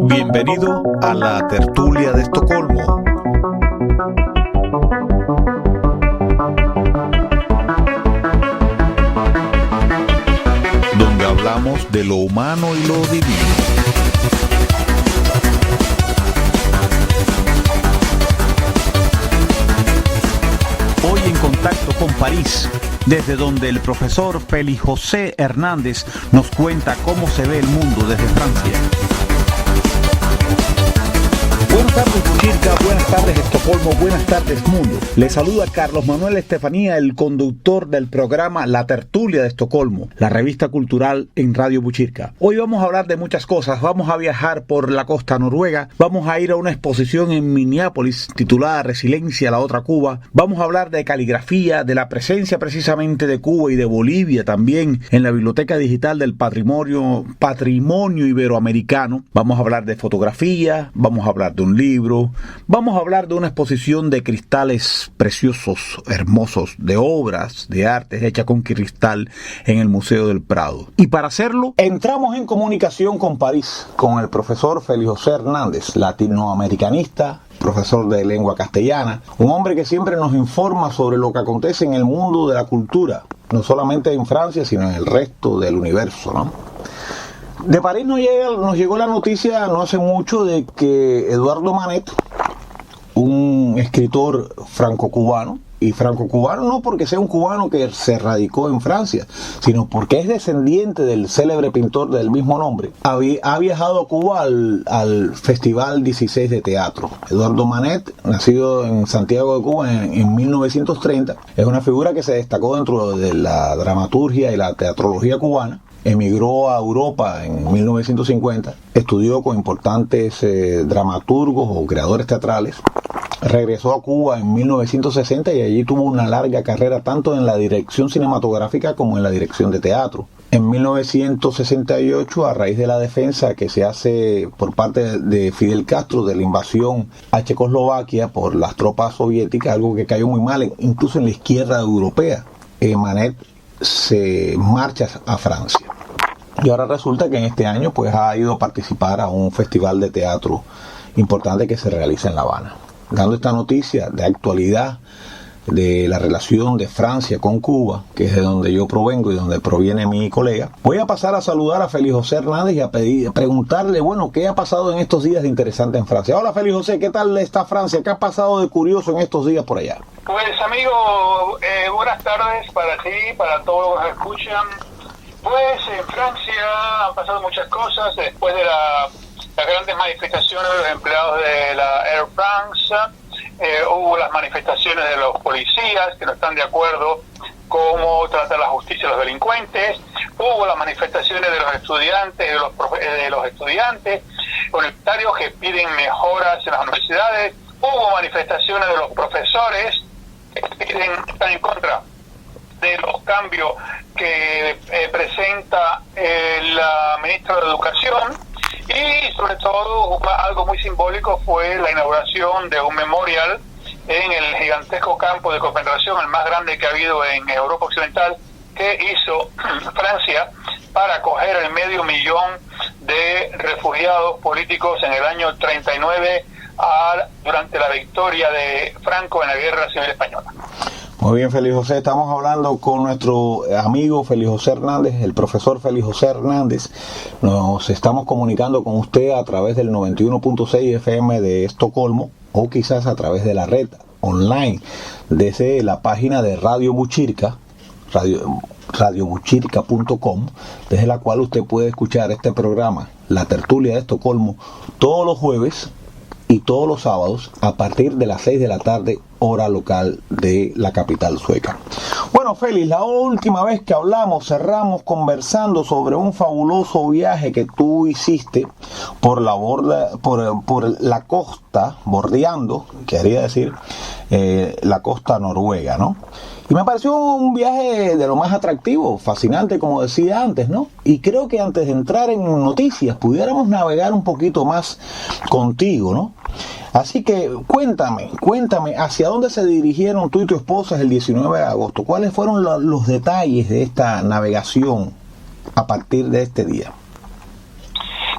Bienvenido a la tertulia de Estocolmo. Donde hablamos de lo humano y lo divino. Hoy en contacto con París, desde donde el profesor Félix José Hernández nos cuenta cómo se ve el mundo desde Francia. Buenas tardes, Buchirca, buenas tardes, Estocolmo, buenas tardes, mundo. Les saluda Carlos Manuel Estefanía, el conductor del programa La Tertulia de Estocolmo, la revista cultural en Radio Buchirca. Hoy vamos a hablar de muchas cosas. Vamos a viajar por la costa noruega, vamos a ir a una exposición en Minneapolis titulada Resiliencia, la otra Cuba. Vamos a hablar de caligrafía, de la presencia precisamente de Cuba y de Bolivia también en la Biblioteca Digital del Patrimonio Iberoamericano. Vamos a hablar de fotografía, vamos a hablar de un libro, vamos a hablar de una exposición de cristales preciosos, hermosos, de obras de arte hechas con cristal en el Museo del Prado. Y para hacerlo, entramos en comunicación con París, con el profesor Félix José Hernández, latinoamericanista, profesor de lengua castellana, un hombre que siempre nos informa sobre lo que acontece en el mundo de la cultura, no solamente en Francia, sino en el resto del universo, ¿no? De París nos llegó la noticia no hace mucho de que Eduardo Manet, un escritor franco-cubano, y franco-cubano no porque sea un cubano que se radicó en Francia, sino porque es descendiente del célebre pintor del mismo nombre, ha viajado a Cuba al Festival 16 de Teatro. Eduardo Manet, nacido en Santiago de Cuba en 1930, es una figura que se destacó dentro de la dramaturgia y la teatrología cubana. Emigró a Europa en 1950, estudió con importantes dramaturgos o creadores teatrales, regresó a Cuba en 1960 y allí tuvo una larga carrera tanto en la dirección cinematográfica como en la dirección de teatro. En 1968, a raíz de la defensa que se hace por parte de Fidel Castro de la invasión a Checoslovaquia por las tropas soviéticas, algo que cayó muy mal incluso en la izquierda europea, Manet se marcha a Francia. Y ahora resulta que en este año pues ha ido a participar a un festival de teatro importante que se realiza en La Habana. Dando esta noticia de actualidad de la relación de Francia con Cuba, que es de donde yo provengo y donde proviene mi colega, voy a pasar a saludar a Félix José Hernández y a preguntarle, bueno, ¿qué ha pasado en estos días de interesante en Francia? Hola Félix José, ¿qué tal está Francia? ¿Qué ha pasado de curioso en estos días por allá? Pues amigo, buenas tardes para ti, para todos los que escuchan. Pues en Francia han pasado muchas cosas después de las grandes manifestaciones de los empleados de la Air France. Hubo las manifestaciones de los policías que no están de acuerdo cómo tratar la justicia a los delincuentes. Hubo las manifestaciones de los estudiantes, de los estudiantes universitarios que piden mejoras en las universidades. Hubo manifestaciones de los profesores que están en contra de los cambios que presenta la ministra de Educación, y sobre todo algo muy simbólico fue la inauguración de un memorial en el gigantesco campo de concentración, el más grande que ha habido en Europa Occidental, que hizo Francia para acoger el 500.000 de refugiados políticos en el año 39 durante la victoria de Franco en la Guerra Civil Española. Muy bien, Félix José, estamos hablando con nuestro amigo Félix José Hernández, el profesor Félix José Hernández. Nos estamos comunicando con usted a través del 91.6 FM de Estocolmo, o quizás a través de la red online desde la página de Radio Buchirca, radiobuchirca.com, desde la cual usted puede escuchar este programa, La Tertulia de Estocolmo, todos los jueves y todos los sábados a partir de las 6 de la tarde, hora local de la capital sueca. Bueno, Félix, la última vez que cerramos conversando sobre un fabuloso viaje que tú hiciste por la costa, bordeando, quería decir, la costa noruega, ¿no? Y me pareció un viaje de lo más atractivo, fascinante, como decía antes, ¿no? Y creo que antes de entrar en noticias, pudiéramos navegar un poquito más contigo, ¿no? Así que cuéntame, ¿hacia dónde se dirigieron tú y tu esposa el 19 de agosto? ¿Cuáles fueron los detalles de esta navegación a partir de este día?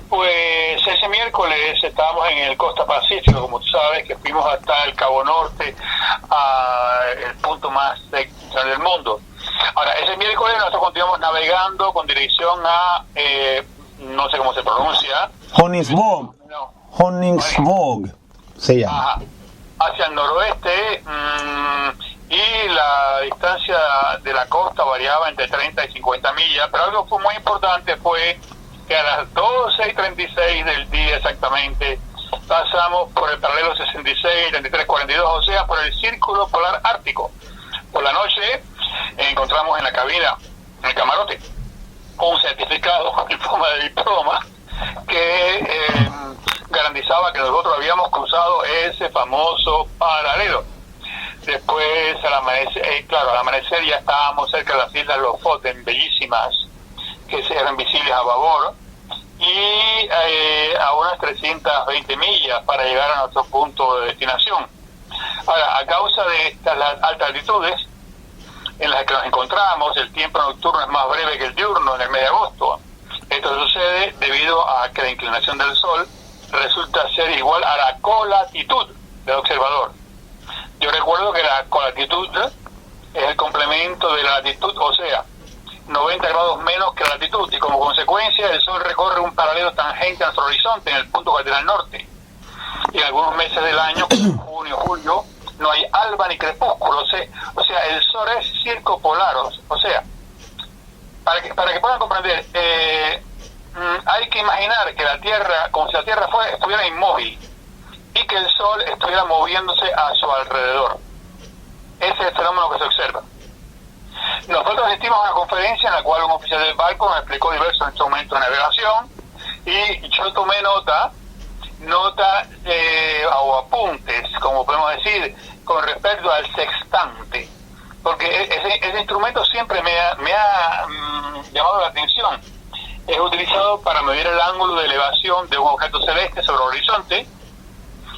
Pues ese miércoles estábamos en el Costa Pacífico, como tú sabes, que fuimos hasta el Cabo Norte, el punto más central del mundo. Ahora, ese miércoles nosotros continuamos navegando con dirección a, no sé cómo se pronuncia. Johannesburg. No. Johannesburg se llama. Ajá. Hacia el noroeste, y la distancia de la costa variaba entre 30 y 50 millas, pero algo fue muy importante fue que a las 12:36 del día exactamente pasamos por el paralelo 66, 33, 42, o sea, por el Círculo Polar Ártico. Por la noche encontramos en la cabina, en el camarote, un certificado en forma de diploma que garantizaba que nosotros habíamos cruzado ese famoso paralelo. Después, al amanecer ya estábamos cerca de las islas Lofoten, bellísimas, que se eran visibles a babor, y a unas 320 millas para llegar a nuestro punto de destinación. Ahora, a causa de estas altas altitudes en las que nos encontramos, el tiempo nocturno es más breve que el diurno en el mes de agosto. Esto sucede debido a que la inclinación del Sol resulta ser igual a la colatitud del observador. Yo recuerdo que la colatitud es el complemento de la latitud, o sea, 90 grados menos que la latitud, y como consecuencia el Sol recorre un paralelo tangente a nuestro horizonte en el punto cardinal norte. Y en algunos meses del año, como junio, julio, no hay alba ni crepúsculo, o sea, el Sol es circumpolar, o sea, para que puedan comprender, hay que imaginar que la Tierra, como si la Tierra estuviera inmóvil y que el Sol estuviera moviéndose a su alrededor. Ese es el fenómeno que se observa. Nosotros asistimos a una conferencia en la cual un oficial del barco nos explicó diversos instrumentos de navegación y yo tomé nota o apuntes, como podemos decir, con respecto al sextante, porque ese instrumento siempre me ha llamado la atención. Es utilizado para medir el ángulo de elevación de un objeto celeste sobre el horizonte,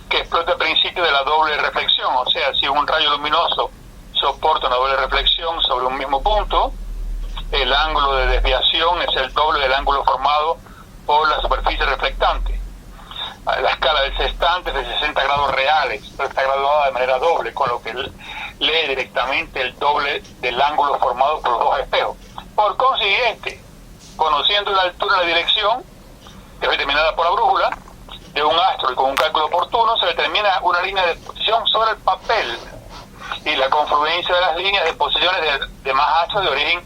que explota el principio de la doble reflexión, o sea, si un rayo luminoso soporta una doble reflexión sobre un mismo punto, el ángulo de desviación es el doble del ángulo formado por la superficie reflectante. La escala del sextante es de 60 grados reales, pero está graduada de manera doble, con lo que lee directamente el doble del ángulo formado por los dos espejos. Por consiguiente, conociendo la altura y la dirección, que es determinada por la brújula, de un astro y con un cálculo oportuno, se determina una línea de posición sobre el papel, y la confluencia de las líneas de posiciones de más astros de origen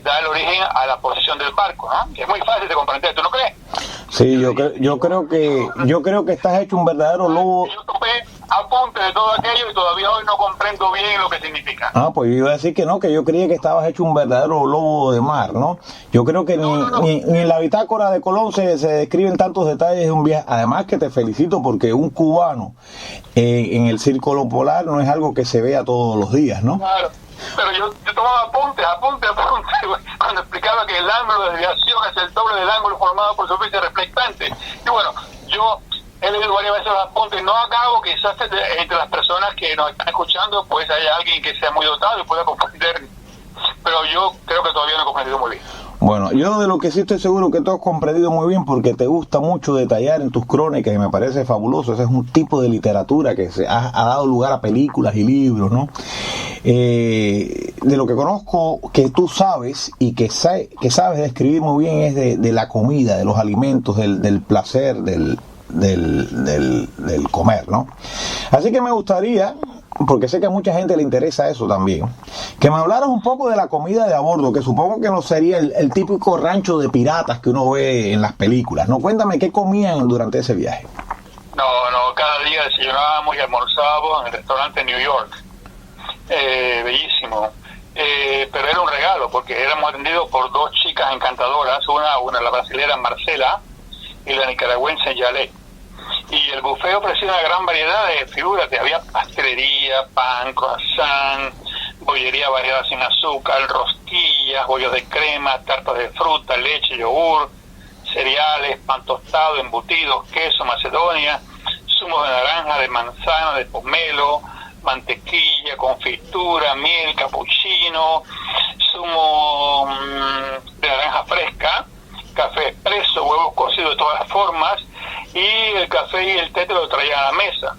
da el origen a la posición del barco, ¿no? Es muy fácil de comprender, ¿tú no crees? Sí, yo creo que estás hecho un verdadero lobo. Yo tomé apuntes de todo aquello y todavía hoy no comprendo bien lo que significa. Pues yo iba a decir que no, que yo creía que estabas hecho un verdadero lobo de mar, ¿no? Yo creo que ni en la bitácora de Colón se describen tantos detalles de un viaje. Además que te felicito porque un cubano en el círculo polar no es algo que se vea todos los días, ¿no? Claro. Pero yo tomaba apuntes, cuando explicaba que el ángulo de desviación es el doble del ángulo formado por superficie reflectante. Y bueno, yo he leído varias veces los apuntes, no acabo, quizás entre las personas que nos están escuchando, pues haya alguien que sea muy dotado y pueda comprender, pero yo creo que todavía no he comprendido muy bien. Bueno, yo de lo que sí estoy seguro que tú has comprendido muy bien porque te gusta mucho detallar en tus crónicas y me parece fabuloso. Ese es un tipo de literatura que ha dado lugar a películas y libros, ¿no? De lo que conozco que tú sabes y que sabes describir muy bien es de la comida, de los alimentos, del placer, del comer, ¿no? Así que me gustaría, porque sé que a mucha gente le interesa eso también, que me hablaras un poco de la comida de a bordo, que supongo que no sería el típico rancho de piratas que uno ve en las películas, ¿no? Cuéntame qué comían durante ese viaje. No, cada día desayunábamos y almorzábamos en el restaurante New York, bellísimo, pero era un regalo porque éramos atendidos por dos chicas encantadoras, una la brasilera Marcela y la nicaragüense Yalé. Y el buffet ofrecía una gran variedad de figuras, había pastelería, pan, croissant, bollería variada sin azúcar, rosquillas, bollos de crema, tartas de fruta, leche, yogur, cereales, pan tostado, embutidos, queso, macedonia, zumo de naranja, de manzana, de pomelo, mantequilla, confitura, miel, capuchino, zumo de naranja fresca, café expreso, huevos cocidos de todas las formas, y el café y el té te lo traían a la mesa.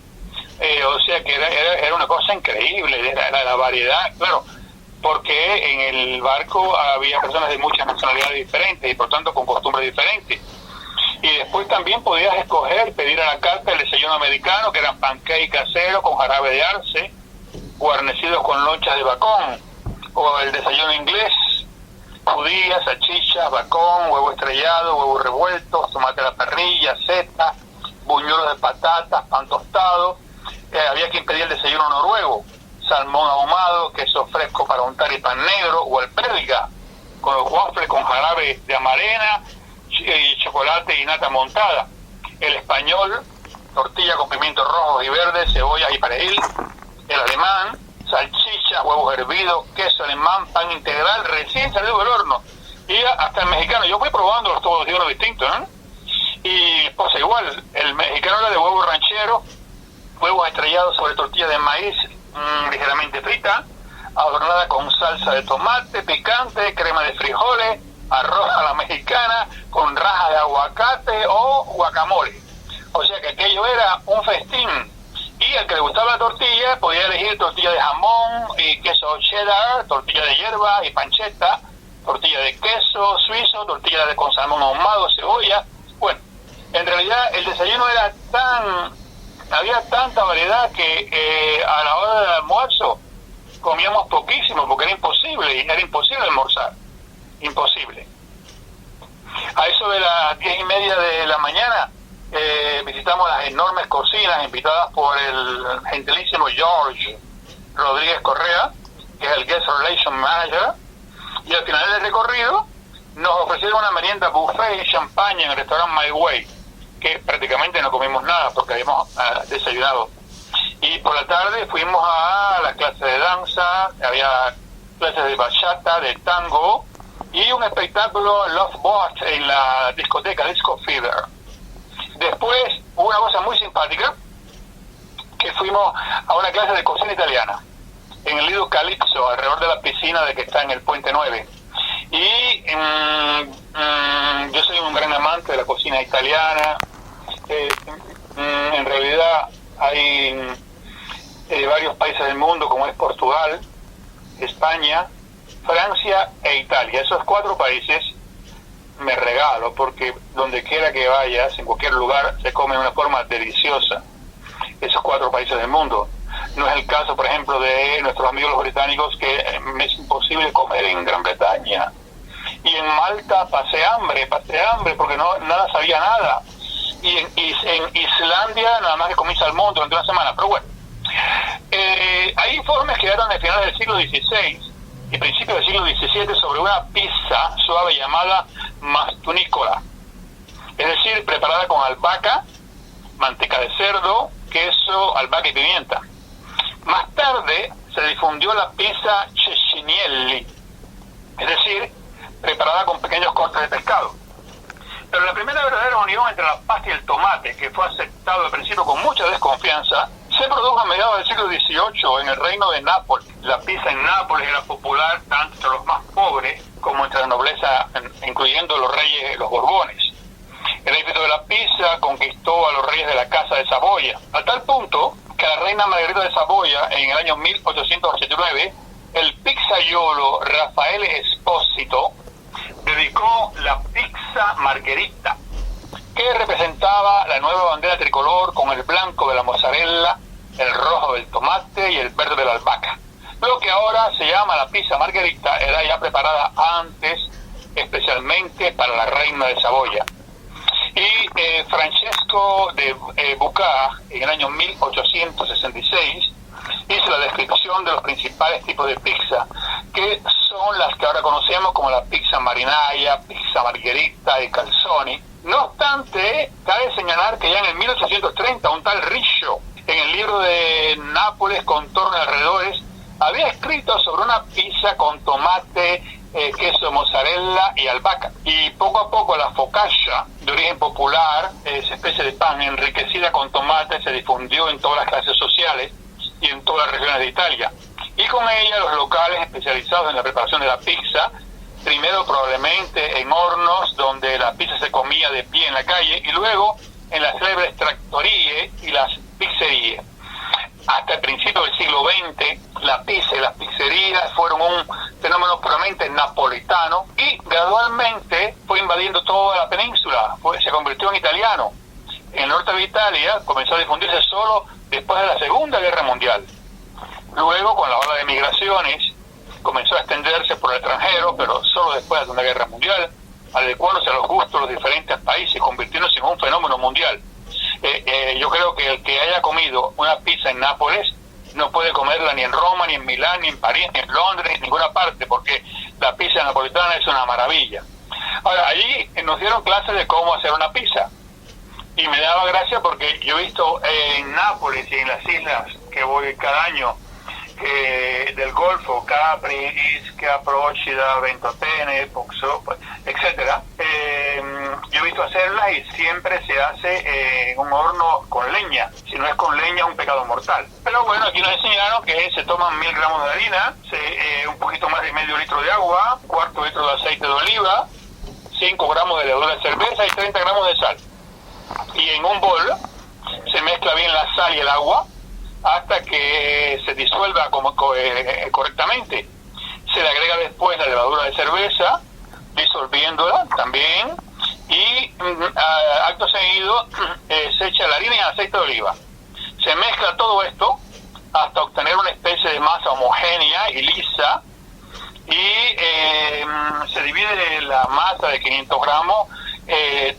O sea que era una cosa increíble, era la variedad, claro, porque en el barco había personas de muchas nacionalidades diferentes y por tanto con costumbres diferentes. Y después también podías escoger, pedir a la carta el desayuno americano, que eran pancakes caseros con jarabe de arce, guarnecidos con lonchas de bacón, o el desayuno inglés, judías, salchichas, bacón, huevo estrellado, huevos revueltos, tomate a la parrilla, seta, buñuelos de patatas, pan tostado. Había quien pedía el desayuno noruego, salmón ahumado, queso fresco para untar y pan negro, o el belga, con los waffles con jarabe de amarena y chocolate y nata montada. El español, tortilla con pimientos rojos y verdes, cebolla y perejil. El alemán, salchicha, huevos hervidos, queso alemán, pan integral recién salido del horno. Y hasta el mexicano, yo fui probándolos todos de uno distinto, ¿no? Y pues igual, el mexicano era de huevo ranchero, huevos estrellados sobre tortilla de maíz ligeramente frita, adornada con salsa de tomate, picante, crema de frijoles, arroz a la mexicana, con rajas de aguacate o guacamole. O sea que aquello era un festín. Y al que le gustaba la tortilla, podía elegir tortilla de jamón y queso cheddar, tortilla de hierba y panceta, tortilla de queso suizo, tortilla de con salmón ahumado, cebolla. Bueno, en realidad el desayuno era había tanta variedad que a la hora del almuerzo comíamos poquísimo porque era imposible almorzar, imposible. A eso de las 10:30 de la mañana visitamos las enormes cocinas invitadas por el gentilísimo George Rodríguez Correa, que es el Guest Relation Manager, y al final del recorrido nos ofrecieron una merienda buffet y champaña en el restaurante My Way, que prácticamente no comimos nada porque habíamos desayunado. Y por la tarde fuimos a la clase de danza, había clases de bachata, de tango y un espectáculo Love Boat en la discoteca Disco Fever. Después hubo una cosa muy simpática, que fuimos a una clase de cocina italiana en el Lido Calypso, alrededor de la piscina de que está en el Puente 9. Y yo soy un gran amante de la cocina italiana. En realidad hay varios países del mundo, como es Portugal, España, Francia e Italia. Esos 4 países me regalo, porque donde quiera que vayas, en cualquier lugar, se come de una forma deliciosa. Esos 4 países del mundo. No es el caso, por ejemplo, de nuestros amigos los británicos, que es imposible comer en Gran Bretaña. Y en Malta pasé hambre porque nada sabía nada. Y en Islandia nada más que comí salmón durante una semana. Pero bueno, hay informes que datan de finales del siglo XVI y principios del siglo XVII sobre una pizza suave llamada mastunicola, es decir, preparada con albahaca, manteca de cerdo, queso, albahaca y pimienta. Más tarde se difundió la pizza cecchinielli, es decir, preparada con pequeños cortes de pescado. Pero la primera verdadera unión entre la pasta y el tomate, que fue aceptado al principio con mucha desconfianza, se produjo a mediados del siglo XVIII en el reino de Nápoles. La pizza en Nápoles era popular tanto entre los más pobres como entre la nobleza, incluyendo los reyes, los Borbones. El éxito de la pizza conquistó a los reyes de la Casa de Saboya, a tal punto que la reina Margarita de Saboya, en el año 1889, el pizzaiolo Raffaele Esposito dedicó la pizza margherita, que representaba la nueva bandera tricolor con el blanco de la mozzarella, el rojo del tomate y el verde de la albahaca. Lo que ahora se llama la pizza margherita era ya preparada antes especialmente para la reina de Saboya. Y Francesco de Bucca, en el año 1866, hizo la descripción de los principales tipos de pizza, que son las que ahora conocemos como la pizza marinara, pizza margherita y calzoni. No obstante, cabe señalar que ya en el 1830 un tal Riccio, en el libro de Nápoles, Contorno y Alrededores, había escrito sobre una pizza con tomate, queso mozzarella y albahaca. Y poco a poco la focaccia, de origen popular, esa especie de pan enriquecida con tomate, se difundió en todas las clases sociales y en todas las regiones de Italia. Y con ella los locales especializados en la preparación de la pizza, primero probablemente en hornos donde la pizza se comía de pie en la calle, y luego en las célebres trattorie y las pizzerías. Hasta el principio del siglo XX, la pizza y las pizzerías fueron un fenómeno puramente napolitano y gradualmente fue invadiendo toda la península, se convirtió en italiano. En el norte de Italia comenzó a difundirse solo después de la Segunda Guerra Mundial. Luego, con la ola de migraciones, comenzó a extenderse por el extranjero, pero solo después de la Segunda Guerra Mundial, adecuándose a los gustos de los diferentes países, convirtiéndose en un fenómeno mundial. Yo creo que el que haya comido una pizza en Nápoles no puede comerla ni en Roma, ni en Milán, ni en París, ni en Londres, ni en ninguna parte, porque la pizza napolitana es una maravilla. Ahora, allí nos dieron clases de cómo hacer una pizza, y me daba gracia porque yo he visto en Nápoles y en las islas que voy cada año, del Golfo, Capri, Ischia, Procida, Ventotene, Poxo, etcétera, yo he visto hacerlas y siempre se hace en un horno con leña. Si no es con leña es un pecado mortal. Pero bueno, aquí nos enseñaron que se toman 1000 gramos de harina, un poquito más de medio litro de agua, cuarto litro de aceite de oliva, 5 gramos de levadura de cerveza y 30 gramos de sal. Y en un bol se mezcla bien la sal y el agua hasta que se disuelva correctamente. Se le agrega después la levadura de cerveza, disolviéndola también, y acto seguido se echa la harina y el aceite de oliva. Se mezcla todo esto hasta obtener una especie de masa homogénea y lisa, y se divide la masa de 500 gramos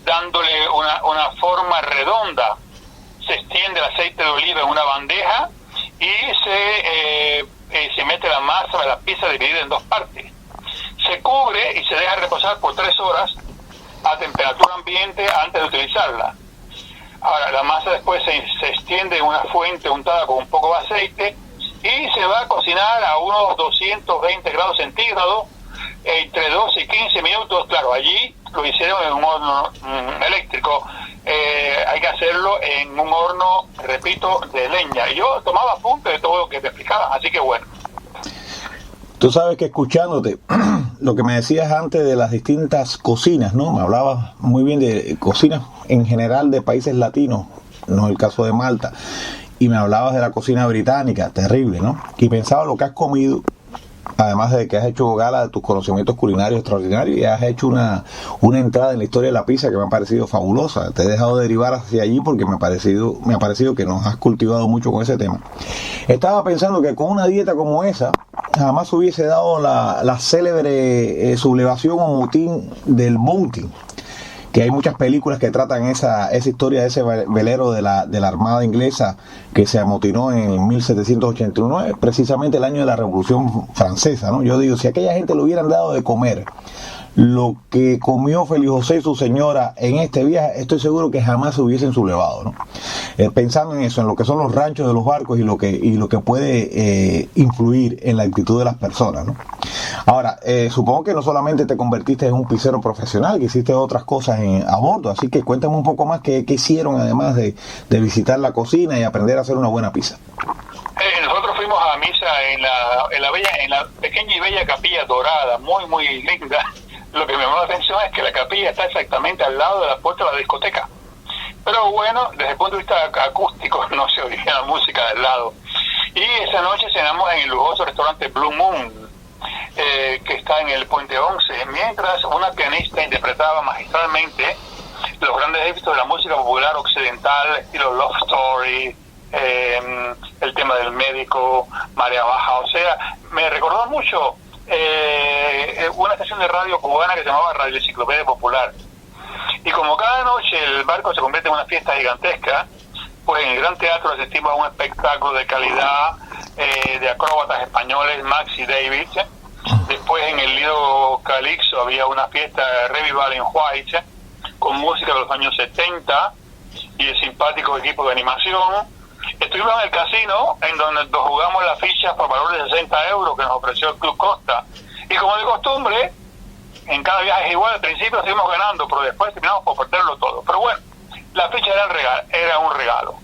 dándole una forma redonda. Se extiende el aceite de oliva en una bandeja y se mete la masa de la pizza dividida en 2 partes. Se cubre y se deja reposar por 3 horas a temperatura ambiente antes de utilizarla. Ahora, la masa después se extiende en una fuente untada con un poco de aceite y se va a cocinar a unos 220 grados centígrados entre 12 y 15 minutos. Claro, allí lo hicieron en un horno eléctrico. Hay que hacerlo en un horno, repito, de leña. Y yo tomaba apuntes de todo lo que te explicaba, así que bueno. Tú sabes que escuchándote, lo que me decías antes de las distintas cocinas, ¿no? Me hablabas muy bien de cocinas en general de países latinos, no el caso de Malta, y me hablabas de la cocina británica, terrible, ¿no? Y pensaba lo que has comido, además de que has hecho gala de tus conocimientos culinarios extraordinarios y has hecho una entrada en la historia de la pizza que me ha parecido fabulosa. Te he dejado derivar hacia allí porque me ha parecido que nos has cultivado mucho con ese tema. Estaba pensando que con una dieta como esa jamás hubiese dado la célebre sublevación o motín del Bounty, que hay muchas películas que tratan esa historia de ese velero de la Armada Inglesa que se amotinó en 1789, precisamente el año de la Revolución Francesa, ¿no? Yo digo, si a aquella gente le hubieran dado de comer lo que comió Félix José y su señora en este viaje, estoy seguro que jamás se hubiesen sublevado, ¿no? Pensando en eso, en lo que son los ranchos de los barcos y lo que puede influir en la actitud de las personas, ¿no? Ahora, supongo que no solamente te convertiste en un pizzero profesional, que hiciste otras cosas a bordo, así que cuéntame un poco más qué hicieron además de visitar la cocina y aprender a hacer una buena pizza. Nosotros fuimos a misa en la pequeña y bella capilla dorada, muy muy linda. Lo que me llamó la atención es que la capilla está exactamente al lado de la puerta de la discoteca. Pero bueno, desde el punto de vista acústico no se oía la música del lado. Y esa noche cenamos en el lujoso restaurante Blue Moon, que está en el Puente 11, mientras una pianista interpretaba magistralmente los grandes éxitos de la música popular occidental, estilo Love Story, el tema del médico, Marea Baja. O sea, me recordó mucho una estación de radio cubana que se llamaba Radio Enciclopedia Popular. Y como cada noche el barco se convierte en una fiesta gigantesca, pues en el Gran Teatro asistimos a un espectáculo de calidad de acróbatas españoles, Max y David. Después en el Lido Calixto había una fiesta de Revival in White con música de los años 70 y el simpático equipo de animación. Estuvimos en el casino, en donde jugamos las fichas por valor de 60 euros que nos ofreció el Club Costa, y Y como de costumbre, en cada viaje es igual, al principio seguimos ganando, pero después terminamos por perderlo todo. Pero bueno, la fecha era un regalo.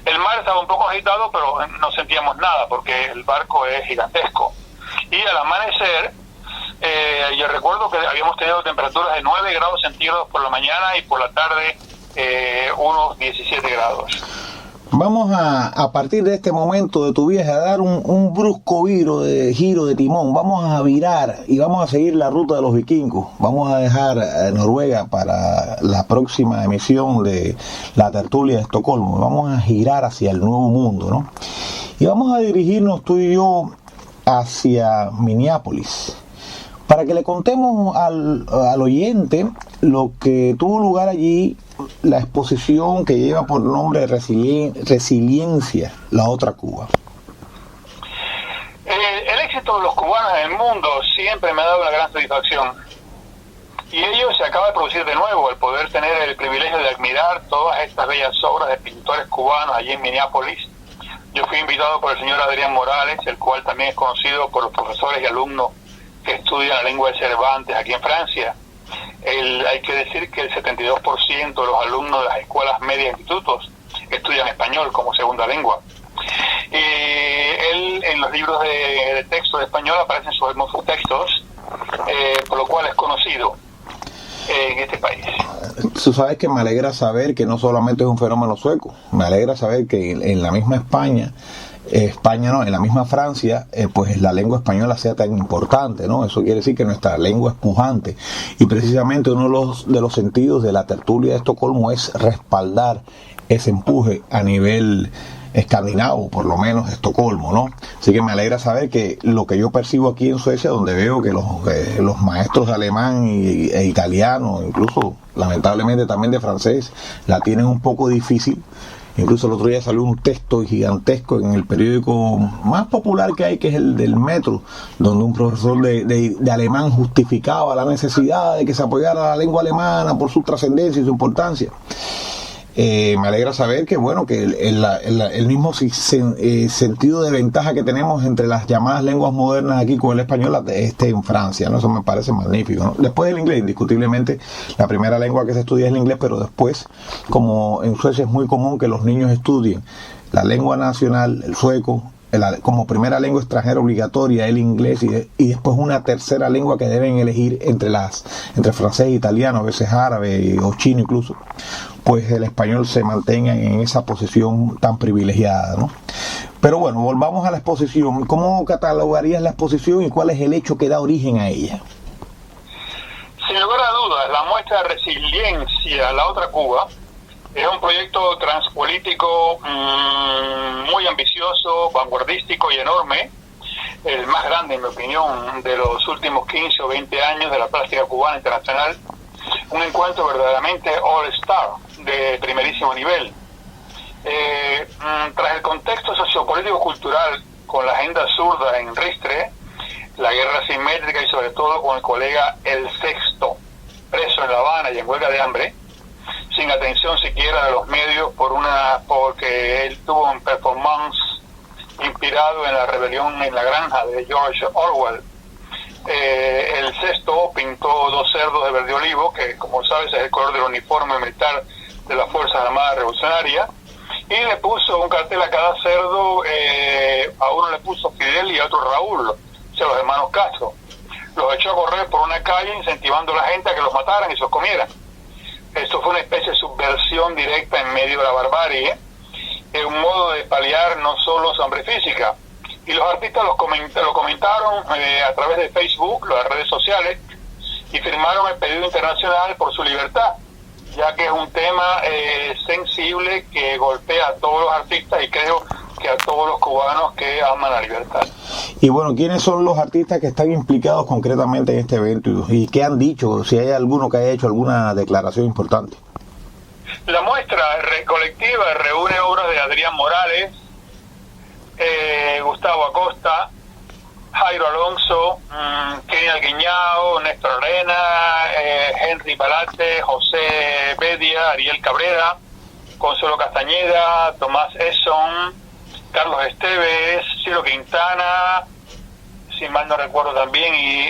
El mar estaba un poco agitado, pero no sentíamos nada porque el barco es gigantesco. Y al amanecer, yo recuerdo que habíamos tenido temperaturas de 9 grados centígrados por la mañana y por la tarde unos 17 grados. Vamos a partir de este momento de tu viaje a dar un brusco giro de timón. Vamos a virar y vamos a seguir la ruta de los vikingos. Vamos a dejar Noruega para la próxima emisión de la tertulia de Estocolmo. Vamos a girar hacia el nuevo mundo, ¿no? Y vamos a dirigirnos tú y yo hacia Minneapolis, para que le contemos al oyente lo que tuvo lugar allí, la exposición que lleva por nombre Resiliencia, la otra Cuba. El éxito de los cubanos en el mundo siempre me ha dado una gran satisfacción. Y ello se acaba de producir de nuevo, el poder tener el privilegio de admirar todas estas bellas obras de pintores cubanos allí en Minneapolis. Yo fui invitado por el señor Adrián Morales, el cual también es conocido por los profesores y alumnos que estudian la lengua de Cervantes aquí en Francia. Hay que decir que el 72% de los alumnos de las escuelas medias e institutos estudian español como segunda lengua. Él, en los libros de texto de español aparecen sus hermosos textos, por lo cual es conocido en este país. Tú sabes que me alegra saber que no solamente es un fenómeno sueco, me alegra saber que en la misma en la misma Francia, pues la lengua española sea tan importante, ¿no? Eso quiere decir que nuestra lengua es pujante, y precisamente uno de los sentidos de la tertulia de Estocolmo es respaldar ese empuje a nivel escandinavo, por lo menos Estocolmo, ¿no? Así que me alegra saber que lo que yo percibo aquí en Suecia, donde veo que los maestros de alemán e italiano, incluso lamentablemente también de francés, la tienen un poco difícil. Incluso el otro día salió un texto gigantesco en el periódico más popular que hay, que es el del Metro, donde un profesor de alemán justificaba la necesidad de que se apoyara la lengua alemana por su trascendencia y su importancia. Me alegra saber que, bueno, que el mismo sentido de ventaja que tenemos entre las llamadas lenguas modernas aquí con el español esté en Francia, ¿no? Eso me parece magnífico, ¿no? Después del inglés, indiscutiblemente, la primera lengua que se estudia es el inglés, pero después, como en Suecia es muy común que los niños estudien la lengua nacional, el sueco, como primera lengua extranjera obligatoria el inglés, y después una tercera lengua que deben elegir entre francés e italiano, a veces árabe o chino incluso, pues el español se mantenga en esa posición tan privilegiada, ¿no? Pero bueno, volvamos a la exposición. ¿Cómo catalogarías la exposición y cuál es el hecho que da origen a ella? Sin lugar a dudas, la muestra Resiliencia, la otra Cuba, es un proyecto transpolítico muy ambicioso, vanguardístico y enorme, el más grande, en mi opinión, de los últimos 15 o 20 años de la plástica cubana internacional. Un encuentro verdaderamente all-star, de primerísimo nivel. Tras el contexto sociopolítico-cultural con la agenda zurda en Ristre, la guerra simétrica y sobre todo con el colega El Sexto, preso en La Habana y en huelga de hambre, sin atención siquiera de los medios porque él tuvo un performance inspirado en la rebelión en la granja de George Orwell. El Sexto pintó 2 cerdos de verde olivo, que como sabes es el color del uniforme militar de las Fuerzas Armadas Revolucionarias, y le puso un cartel a cada cerdo. A uno le puso Fidel y a otro Raúl, o sea, los hermanos Castro. Los echó a correr por una calle incentivando a la gente a que los mataran y se los comieran. Esto fue una especie de subversión directa en medio de la barbarie, un modo de paliar no solo su hambre física. Y los artistas lo comentaron a través de Facebook, las redes sociales, y firmaron el pedido internacional por su libertad, ya que es un tema sensible que golpea a todos los artistas y creo que a todos los cubanos que aman la libertad. Y bueno, ¿quiénes son los artistas que están implicados concretamente en este evento? ¿Y qué han dicho? Si hay alguno que haya hecho alguna declaración importante. La muestra colectiva reúne obras de Adrián Morales, Gustavo Acosta, Jairo Alonso, Kenny Alguiñao, Néstor Arena, Henry Balate, José Bedia, Ariel Cabrera, Consuelo Castañeda, Tomás Esson, Carlos Esteves, Ciro Quintana, si mal no recuerdo también, y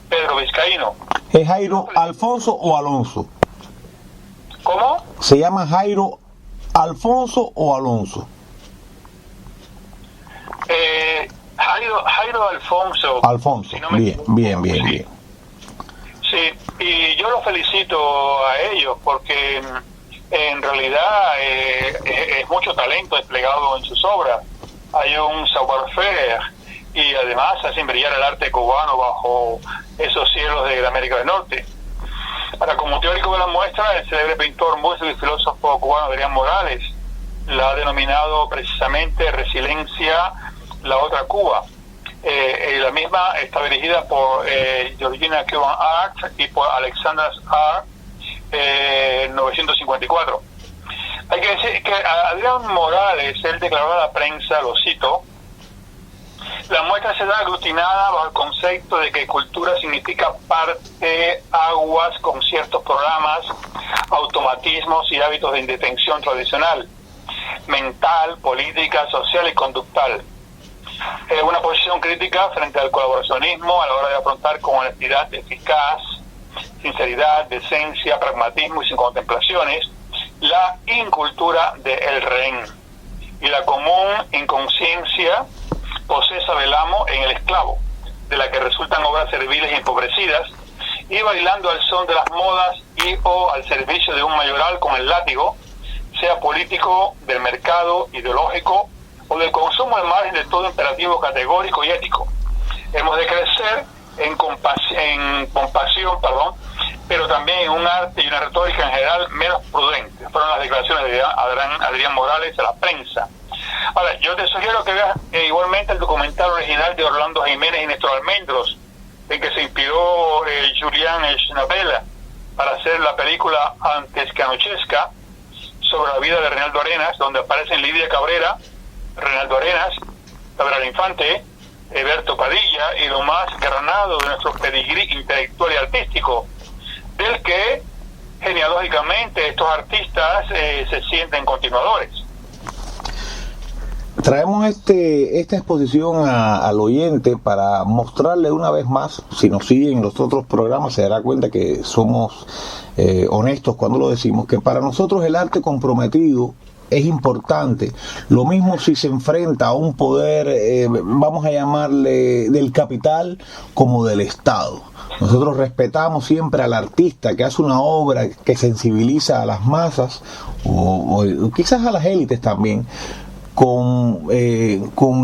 Pedro Vizcaíno. ¿Es Jairo Alfonso o Alonso? ¿Cómo? ¿Se llama Jairo Alfonso o Alonso? Jairo Alfonso. Alfonso, si no me bien, equivoco. bien. Sí, y yo los felicito a ellos porque en realidad es mucho talento desplegado en sus obras. Hay un savoir-faire y además hacen brillar el arte cubano bajo esos cielos de la América del Norte. Ahora, como teórico de la muestra, el célebre pintor, músico y filósofo cubano Adrián Morales la ha denominado precisamente Resiliencia, la otra Cuba. La misma está dirigida por Georgina Cuban Art y por Alexandra Art, 954. Hay que decir que Adrián Morales, él declaró a la prensa, lo cito: la muestra será aglutinada bajo el concepto de que cultura significa parte, aguas con ciertos programas, automatismos y hábitos de indefensión tradicional, mental, política, social y conductal. Una posición crítica frente al colaboracionismo a la hora de afrontar con honestidad eficaz, sinceridad, decencia, pragmatismo y sin contemplaciones la incultura de el rehén y la común inconsciencia posesa del amo en el esclavo, de la que resultan obras serviles e empobrecidas, y bailando al son de las modas y o al servicio de un mayoral con el látigo, sea político, del mercado, ideológico o del consumo al margen de todo imperativo categórico y ético. Hemos de crecer en compasión, pero también en un arte y una retórica en general menos prudentes. Fueron las declaraciones de Adrián Morales a la prensa. Ahora, yo te sugiero que veas igualmente el documental original de Orlando Jiménez y Néstor Almendros, en que se inspiró Julián Schnabel para hacer la película Antes que anochezca, sobre la vida de Reinaldo Arenas, donde aparecen Lidia Cabrera, Reinaldo Arenas, Cabral Infante, Eberto Padilla y lo más granado de nuestro pedigrí intelectual y artístico, del que genealógicamente estos artistas se sienten continuadores. Traemos esta exposición al oyente para mostrarle una vez más, si nos siguen en los otros programas se dará cuenta que somos honestos cuando lo decimos, que para nosotros el arte comprometido es importante. Lo mismo si se enfrenta a un poder, vamos a llamarle del capital como del Estado. Nosotros respetamos siempre al artista que hace una obra que sensibiliza a las masas o quizás a las élites también, con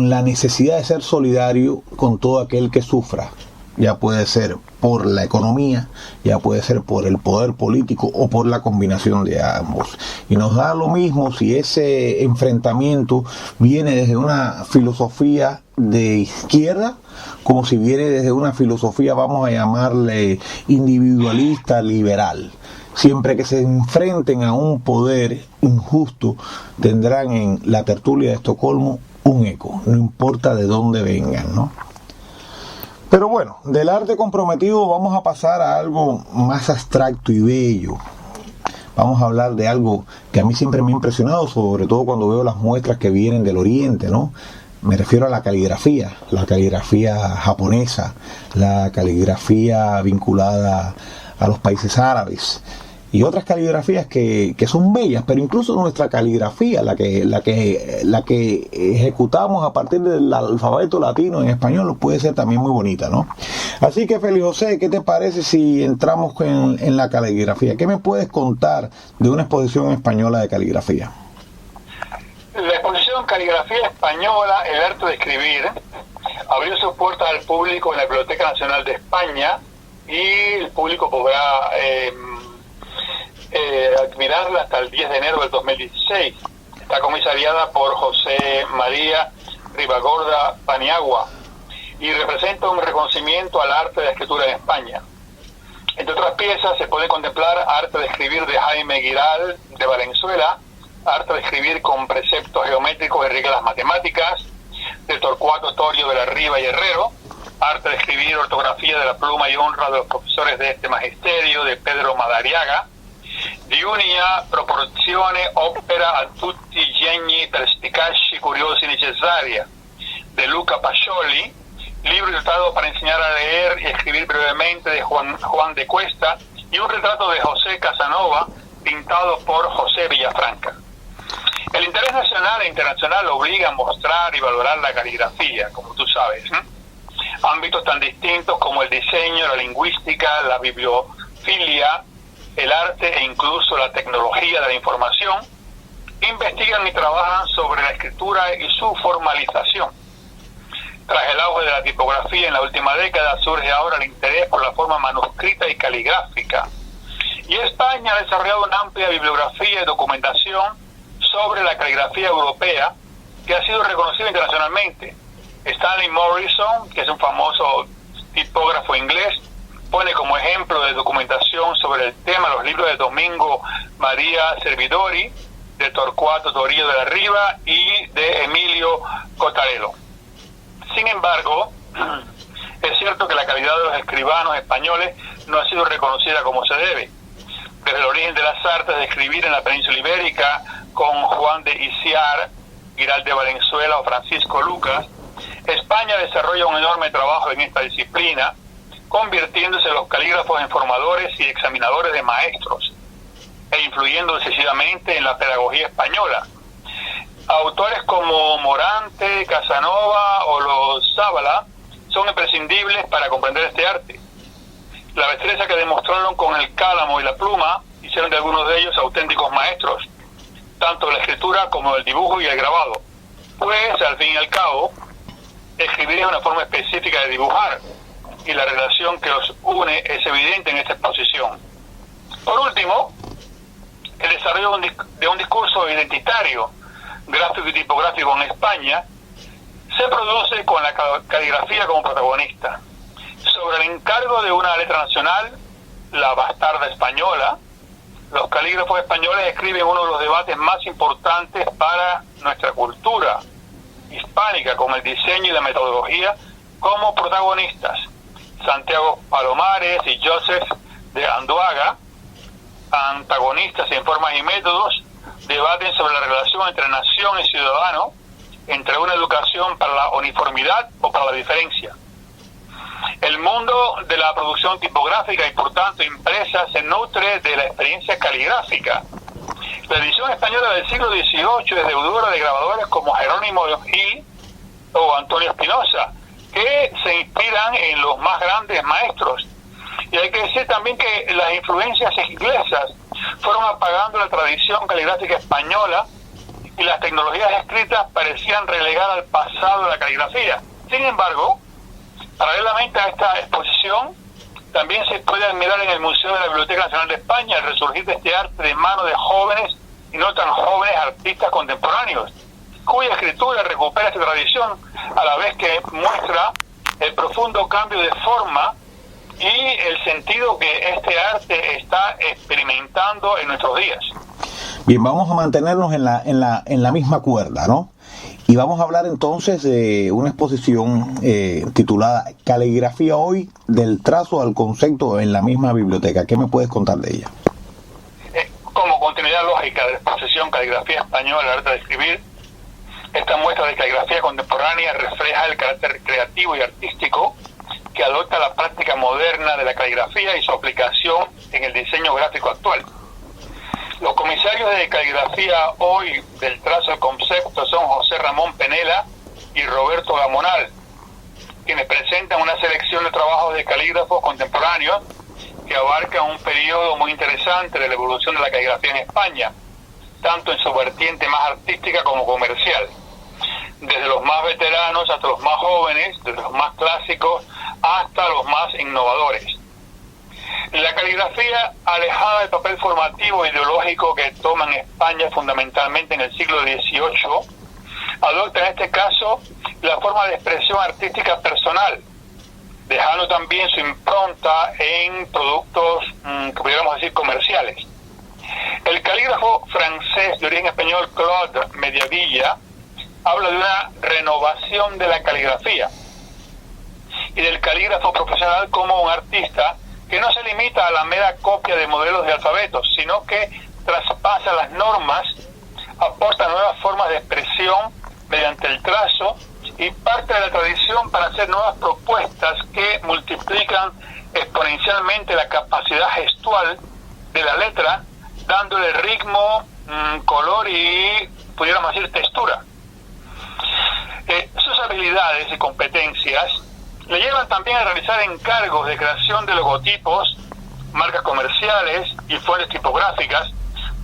la necesidad de ser solidario con todo aquel que sufra, ya puede ser por la economía, ya puede ser por el poder político o por la combinación de ambos. Y nos da lo mismo si ese enfrentamiento viene desde una filosofía de izquierda, como si viene desde una filosofía, vamos a llamarle individualista, liberal. Siempre que se enfrenten a un poder injusto, tendrán en la tertulia de Estocolmo un eco, no importa de dónde vengan, ¿no? Pero bueno, del arte comprometido vamos a pasar a algo más abstracto y bello. Vamos a hablar de algo que a mí siempre me ha impresionado, sobre todo cuando veo las muestras que vienen del Oriente, ¿no? Me refiero a la caligrafía japonesa, la caligrafía vinculada a los países árabes y otras caligrafías que son bellas, pero incluso nuestra caligrafía, la que ejecutamos a partir del alfabeto latino en español, puede ser también muy bonita, ¿no? Así que, Félix José, ¿qué te parece si entramos en la caligrafía? ¿Qué me puedes contar de una exposición española de caligrafía? La exposición Caligrafía Española, el arte de escribir, abrió sus puertas al público en la Biblioteca Nacional de España y el público podrá admirarla hasta el 10 de enero del 2016. Está comisariada por José María Ribagorda Paniagua y representa un reconocimiento al arte de la escritura en España. Entre otras piezas se puede contemplar Arte de escribir de Jaime Giral de Valenzuela, Arte de escribir con preceptos geométricos y reglas matemáticas de Torcuato Torio de la Riva y Herrero, Arte de escribir ortografía de la pluma y honra de los profesores de este magisterio de Pedro Madariaga, di unia proporzione opera a tutti gli genii perspicaci, curiosi, necessaria de Luca Pacioli libro titulado Para enseñar a leer y escribir brevemente de Juan de Cuesta, y un retrato de José Casanova pintado por José Villafranca. El interés nacional e internacional obliga a mostrar y valorar la caligrafía, como tú sabes, ¿eh? Ámbitos tan distintos como el diseño, la lingüística, la bibliofilia, el arte e incluso la tecnología de la información investigan y trabajan sobre la escritura y su formalización. Tras el auge de la tipografía en la última década, surge ahora el interés por la forma manuscrita y caligráfica. Y España ha desarrollado una amplia bibliografía y documentación sobre la caligrafía europea que ha sido reconocida internacionalmente. Stanley Morrison, que es un famoso tipógrafo inglés, pone como ejemplo de documentación sobre el tema los libros de Domingo María Servidori, de Torcuato Torillo de la Riva y de Emilio Cotarello. Sin embargo, es cierto que la calidad de los escribanos españoles no ha sido reconocida como se debe. Desde el origen de las artes de escribir en la península ibérica, con Juan de Isiar, Giral de Valenzuela o Francisco Lucas, España desarrolla un enorme trabajo en esta disciplina, convirtiéndose los calígrafos en formadores y examinadores de maestros, e influyendo decisivamente en la pedagogía española. Autores como Morante, Casanova o los Zábala son imprescindibles para comprender este arte. La destreza que demostraron con el cálamo y la pluma hicieron de algunos de ellos auténticos maestros, tanto de la escritura como del dibujo y el grabado. Pues, al fin y al cabo, escribir es una forma específica de dibujar, y la relación que los une es evidente en esta exposición. Por último, el desarrollo de un discurso identitario, gráfico y tipográfico en España, se produce con la caligrafía como protagonista. Sobre el encargo de una letra nacional, la bastarda española, los calígrafos españoles escriben uno de los debates más importantes para nuestra cultura hispánica, con el diseño y la metodología como protagonistas. Santiago Palomares y Joseph de Anduaga, antagonistas en formas y métodos, debaten sobre la relación entre nación y ciudadano, entre una educación para la uniformidad o para la diferencia. El mundo de la producción tipográfica y por tanto impresa se nutre de la experiencia caligráfica. La edición española del siglo XVIII es deudora de grabadores como Jerónimo Gil o Antonio Espinosa, que se inspiran en los más grandes maestros. Y hay que decir también que las influencias inglesas fueron apagando la tradición caligráfica española y las tecnologías escritas parecían relegar al pasado de la caligrafía. Sin embargo, paralelamente a esta exposición, también se puede admirar en el Museo de la Biblioteca Nacional de España el resurgir de este arte de mano de jóvenes y no tan jóvenes artistas contemporáneos, cuya escritura recupera esta tradición, a la vez que muestra el profundo cambio de forma y el sentido que este arte está experimentando en nuestros días. Bien, vamos a mantenernos en la misma cuerda, ¿no? Y vamos a hablar entonces de una exposición titulada Caligrafía hoy, del trazo al concepto en la misma biblioteca. ¿Qué me puedes contar de ella? Como continuidad lógica de la exposición Caligrafía española, el arte de escribir, esta muestra de caligrafía contemporánea refleja el carácter creativo y artístico que adopta la práctica moderna de la caligrafía y su aplicación en el diseño gráfico actual. Los comisarios de caligrafía hoy del trazo al concepto son José Ramón Penela y Roberto Gamonal, quienes presentan una selección de trabajos de calígrafos contemporáneos que abarcan un periodo muy interesante de la evolución de la caligrafía en España, tanto en su vertiente más artística como comercial, desde los más veteranos hasta los más jóvenes, desde los más clásicos hasta los más innovadores. La caligrafía, alejada del papel formativo e ideológico que toma en España fundamentalmente en el siglo XVIII, adopta en este caso la forma de expresión artística personal, dejando también su impronta en productos que pudiéramos decir comerciales. El calígrafo francés de origen español Claude Mediavilla habla de una renovación de la caligrafía y del calígrafo profesional como un artista que no se limita a la mera copia de modelos de alfabetos, sino que traspasa las normas, aporta nuevas formas de expresión mediante el trazo y parte de la tradición para hacer nuevas propuestas intencionalmente la capacidad gestual de la letra, dándole ritmo, color y, pudiéramos decir, textura. Sus habilidades y competencias le llevan también a realizar encargos de creación de logotipos, marcas comerciales y fuentes tipográficas,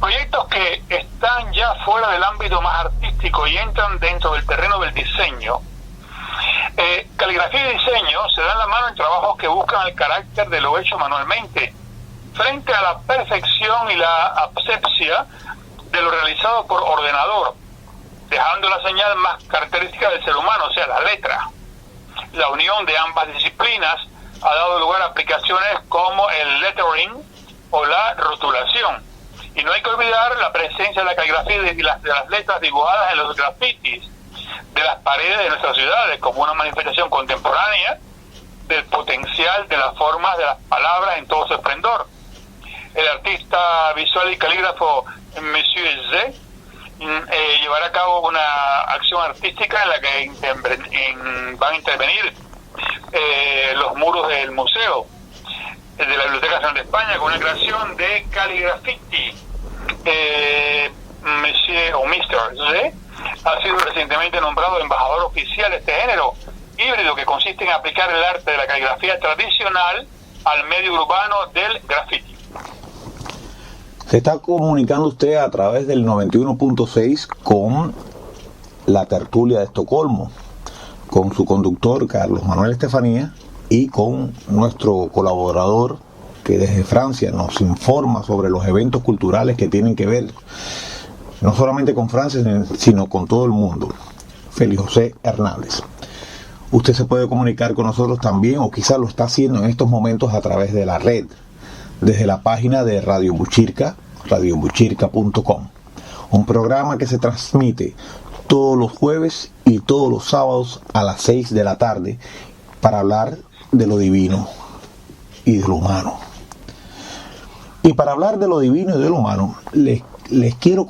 proyectos que están ya fuera del ámbito más artístico y entran dentro del terreno del diseño. Caligrafía y diseño se dan la mano en trabajos que buscan el carácter de lo hecho manualmente, frente a la perfección y la asepsia de lo realizado por ordenador, dejando la señal más característica del ser humano, o sea, la letra. La unión de ambas disciplinas ha dado lugar a aplicaciones como el lettering o la rotulación. Y no hay que olvidar la presencia de la caligrafía y de las letras dibujadas en los grafitis de las paredes de nuestras ciudades, como una manifestación contemporánea del potencial de las formas de las palabras en todo su esplendor. El artista visual y calígrafo Monsieur Z llevará a cabo una acción artística en la que van a intervenir los muros del museo de la Biblioteca Nacional de España con una creación de caligrafiti. Monsieur o Mr. Z ha sido recientemente nombrado embajador oficial de este género híbrido que consiste en aplicar el arte de la caligrafía tradicional al medio urbano del graffiti. Se está comunicando usted a través del 91.6 con la tertulia de Estocolmo, con su conductor Carlos Manuel Estefanía y con nuestro colaborador que desde Francia nos informa sobre los eventos culturales que tienen que ver no solamente con Francia, sino con todo el mundo, Félix José Hernández. Usted se puede comunicar con nosotros también, o quizás lo está haciendo en estos momentos a través de la red, desde la página de Radio Buchirca, radiobuchirca.com, un programa que se transmite todos los jueves y todos los sábados a las 6 de la tarde para hablar de lo divino y de lo humano. Y para hablar de lo divino y de lo humano, les quiero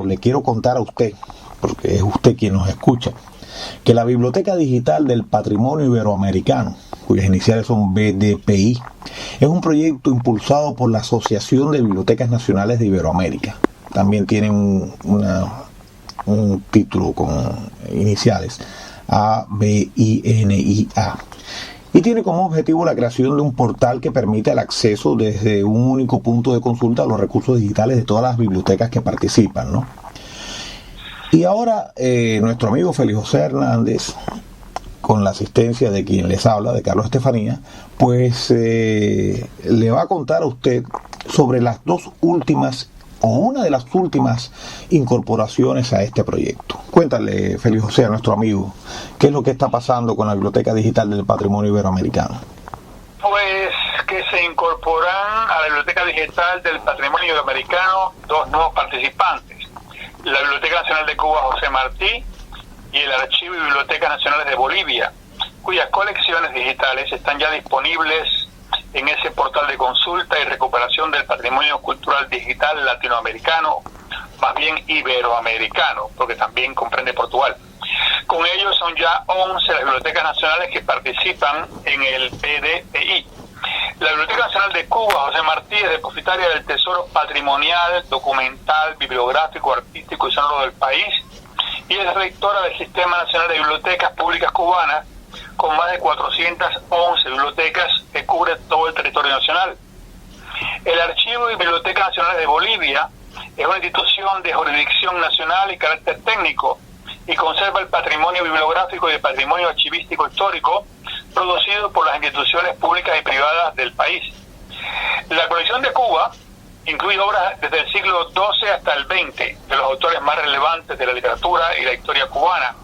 le quiero contar a usted, porque es usted quien nos escucha, que la Biblioteca Digital del Patrimonio Iberoamericano, cuyas iniciales son BDPI, es un proyecto impulsado por la Asociación de Bibliotecas Nacionales de Iberoamérica. También tiene un título con iniciales ABINIA. Y tiene como objetivo la creación de un portal que permite el acceso desde un único punto de consulta a los recursos digitales de todas las bibliotecas que participan, ¿no? Y ahora nuestro amigo Félix José Hernández, con la asistencia de quien les habla, de Carlos Estefanía, pues le va a contar a usted sobre las dos últimas o una de las últimas incorporaciones a este proyecto. Cuéntale, Félix José, a nuestro amigo, ¿qué es lo que está pasando con la Biblioteca Digital del Patrimonio Iberoamericano? Pues que se incorporan a la Biblioteca Digital del Patrimonio Iberoamericano dos nuevos participantes: la Biblioteca Nacional de Cuba José Martí y el Archivo y Bibliotecas Nacionales de Bolivia, cuyas colecciones digitales están ya disponibles en ese portal de consulta y recuperación del patrimonio cultural digital latinoamericano, más bien iberoamericano, porque también comprende Portugal. Con ellos son ya 11 las bibliotecas nacionales que participan en el BDPI. La Biblioteca Nacional de Cuba José Martí es depositaria del tesoro patrimonial, documental, bibliográfico, artístico y sonoro del país, y es rectora del Sistema Nacional de Bibliotecas Públicas Cubanas, con más de 411 bibliotecas que cubren todo el territorio nacional. El Archivo y Bibliotecas Nacionales de Bolivia es una institución de jurisdicción nacional y carácter técnico, y conserva el patrimonio bibliográfico y el patrimonio archivístico histórico producido por las instituciones públicas y privadas del país. La colección de Cuba incluye obras desde el siglo XII hasta el XX de los autores más relevantes de la literatura y la historia cubana,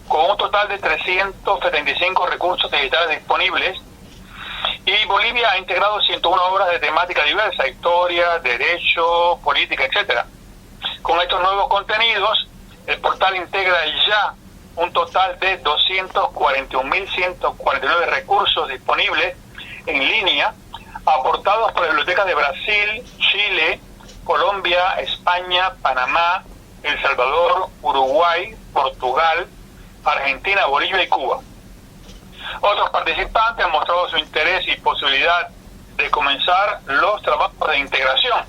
con un total de 375 recursos digitales disponibles, y Bolivia ha integrado 101 obras de temática diversa: historia, derecho, política, etc. Con estos nuevos contenidos, el portal integra ya un total de 241.149 recursos disponibles en línea, aportados por las bibliotecas de Brasil, Chile, Colombia, España, Panamá, El Salvador, Uruguay, Portugal, Argentina, Bolivia y Cuba. Otros participantes han mostrado su interés y posibilidad de comenzar los trabajos de integración.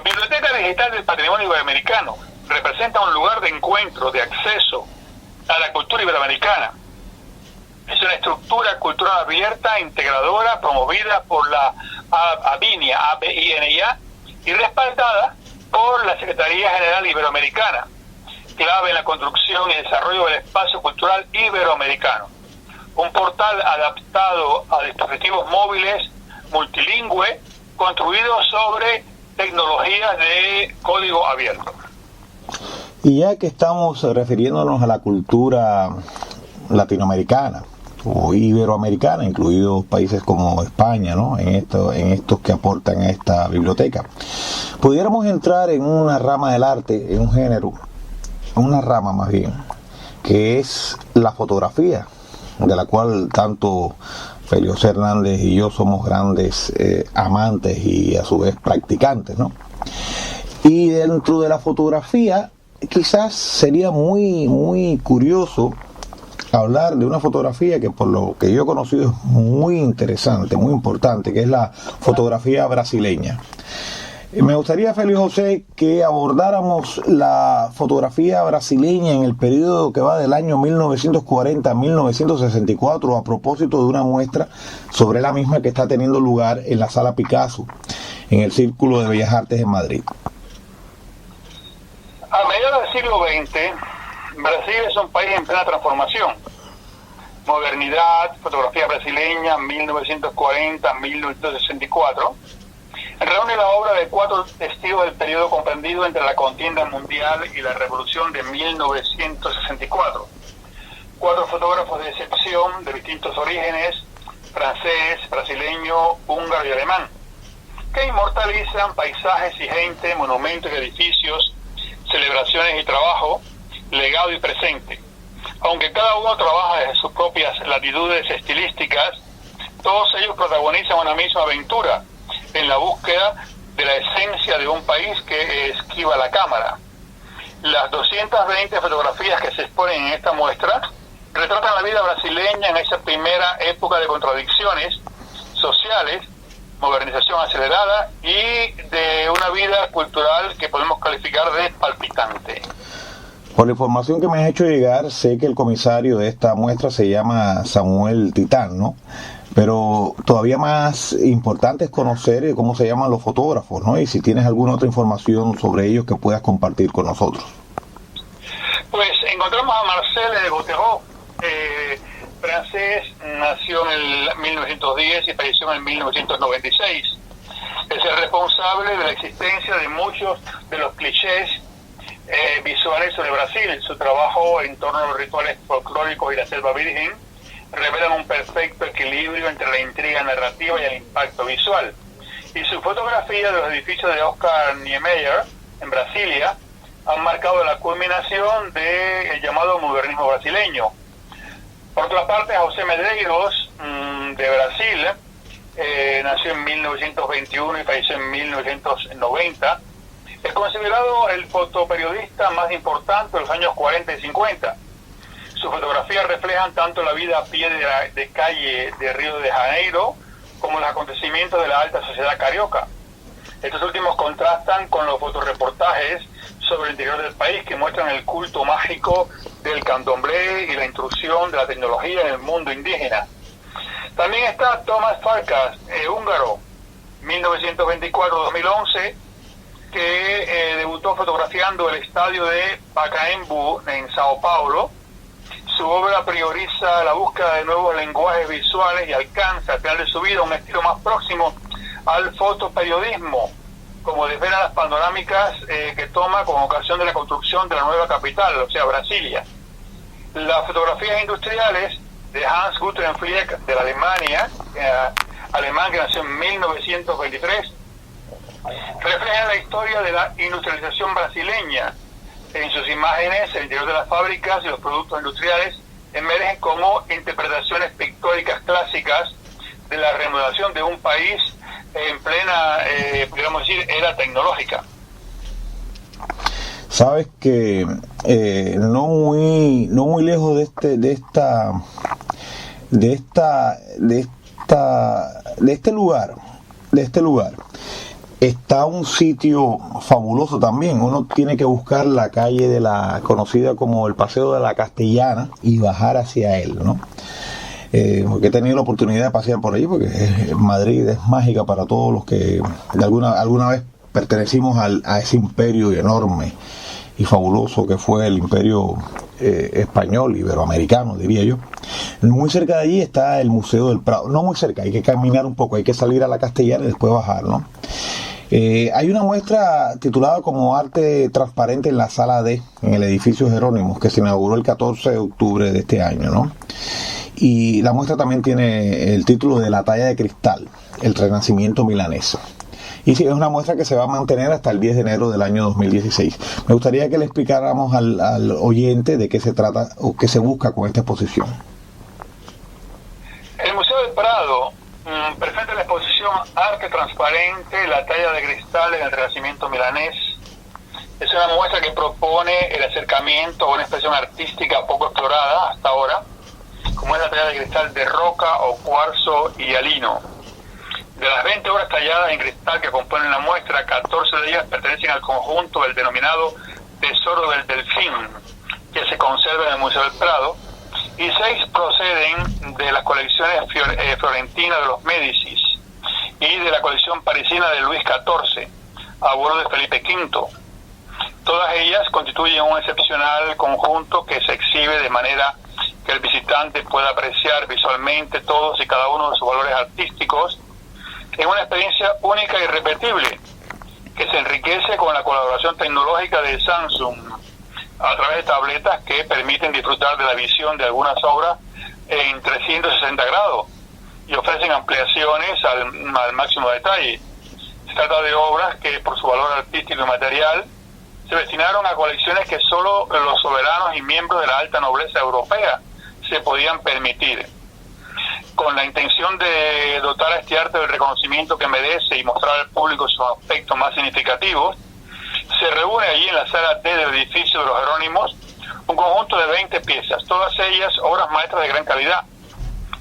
Biblioteca Digital del Patrimonio Iberoamericano representa un lugar de encuentro, de acceso a la cultura iberoamericana. Es una estructura cultural abierta, integradora, promovida por la ABINIA, y respaldada por la Secretaría General Iberoamericana, clave en la construcción y desarrollo del espacio cultural iberoamericano. Un portal adaptado a dispositivos móviles, multilingüe, construido sobre tecnologías de código abierto. Y ya que estamos refiriéndonos a la cultura latinoamericana o iberoamericana, incluidos países como España, ¿no? en estos que aportan a esta biblioteca, pudiéramos entrar en una rama del arte, en un género, una rama más bien, que es la fotografía, de la cual tanto Félix Hernández y yo somos grandes amantes y a su vez practicantes, ¿no? Y dentro de la fotografía quizás sería muy curioso hablar de una fotografía que, por lo que yo he conocido, es muy interesante, muy importante, que es la fotografía brasileña. Me gustaría, Félix José, que abordáramos la fotografía brasileña en el periodo que va del año 1940 a 1964, a propósito de una muestra sobre la misma que está teniendo lugar en la Sala Picasso, en el Círculo de Bellas Artes en Madrid. A mediados del siglo XX, Brasil es un país en plena transformación. Modernidad, fotografía brasileña, 1940-1964, reúne la obra de 4 testigos del periodo comprendido entre la contienda mundial y la revolución de 1964. 4 fotógrafos de excepción de distintos orígenes, francés, brasileño, húngaro y alemán, que inmortalizan paisajes y gente, monumentos y edificios, celebraciones y trabajo, legado y presente. Aunque cada uno trabaja desde sus propias latitudes estilísticas, todos ellos protagonizan una misma aventura en la búsqueda de la esencia de un país que esquiva la cámara. Las 220 fotografías que se exponen en esta muestra retratan la vida brasileña en esa primera época de contradicciones sociales, modernización acelerada y de una vida cultural que podemos calificar de palpitante. Por la información que me has hecho llegar, sé que el comisario de esta muestra se llama Samuel Titán, ¿no? Pero todavía más importante es conocer cómo se llaman los fotógrafos, ¿no? Y si tienes alguna otra información sobre ellos que puedas compartir con nosotros. Pues encontramos a Marcel de Botero, francés, nació en el 1910 y falleció en el 1996. Es el responsable de la existencia de muchos de los clichés visuales sobre Brasil. Su trabajo en torno a los rituales folclóricos y la selva virgen revelan un perfecto equilibrio entre la intriga narrativa y el impacto visual. Y su fotografía de los edificios de Oscar Niemeyer en Brasilia han marcado la culminación del llamado modernismo brasileño. Por otra parte, José Medeiros, de Brasil, nació en 1921 y falleció en 1990, es considerado el fotoperiodista más importante de los años 40 y 50. Sus fotografías reflejan tanto la vida a pie de calle de Río de Janeiro como los acontecimientos de la alta sociedad carioca. Estos últimos contrastan con los fotoreportajes sobre el interior del país que muestran el culto mágico del candomblé y la intrusión de la tecnología en el mundo indígena. También está Tomás Farkas, húngaro, 1924-2011, que debutó fotografiando el estadio de Pacaembu en Sao Paulo. Su obra prioriza la búsqueda de nuevos lenguajes visuales y alcanza al final de su vida un estilo más próximo al fotoperiodismo, como desvela las panorámicas que toma como ocasión de la construcción de la nueva capital, o sea, Brasilia. Las fotografías industriales de Hans Guttorm Flick de la Alemania, alemán que nació en 1923, reflejan la historia de la industrialización brasileña. En sus imágenes, el interior de las fábricas y los productos industriales emergen como interpretaciones pictóricas clásicas de la remodelación de un país en plena, podríamos decir, era tecnológica. Sabes que no muy lejos de este lugar, está un sitio fabuloso también. Uno tiene que buscar la calle conocida como el Paseo de la Castellana y bajar hacia él, ¿no? Porque he tenido la oportunidad de pasear por allí, porque Madrid es mágica para todos los que de alguna vez pertenecimos a ese imperio enorme y fabuloso que fue el imperio español, iberoamericano, diría yo. Muy cerca de allí está el Museo del Prado. No muy cerca, hay que caminar un poco, hay que salir a la Castellana y después bajar, ¿no? Hay una muestra titulada como Arte Transparente en la Sala D, en el edificio Jerónimos, que se inauguró el 14 de octubre de este año, ¿no? Y la muestra también tiene el título de La Talla de Cristal, el Renacimiento milanés. Y sí, es una muestra que se va a mantener hasta el 10 de enero del año 2016. Me gustaría que le explicáramos al oyente de qué se trata o qué se busca con esta exposición. El Museo del Prado presenta la exposición Arte Transparente, la talla de cristal en el Renacimiento milanés. Es una muestra que propone el acercamiento a una expresión artística poco explorada hasta ahora, como es la talla de cristal de roca o cuarzo y hialino. De las 20 obras talladas en cristal que componen la muestra, 14 de ellas pertenecen al conjunto del denominado Tesoro del Delfín, que se conserva en el Museo del Prado, y 6 proceden de las colecciones florentinas de los Médicis y de la colección parisina de Luis XIV, abuelo de Felipe V. Todas ellas constituyen un excepcional conjunto que se exhibe de manera que el visitante pueda apreciar visualmente todos y cada uno de sus valores artísticos en una experiencia única e irrepetible, que se enriquece con la colaboración tecnológica de Samsung a través de tabletas que permiten disfrutar de la visión de algunas obras en 360 grados y ofrecen ampliaciones al máximo detalle. Se trata de obras que, por su valor artístico y material, se destinaron a colecciones que solo los soberanos y miembros de la alta nobleza europea se podían permitir. Con la intención de dotar a este arte del reconocimiento que merece y mostrar al público sus aspectos más significativos, se reúne allí en la sala D del edificio de los Jerónimos un conjunto de 20 piezas, todas ellas obras maestras de gran calidad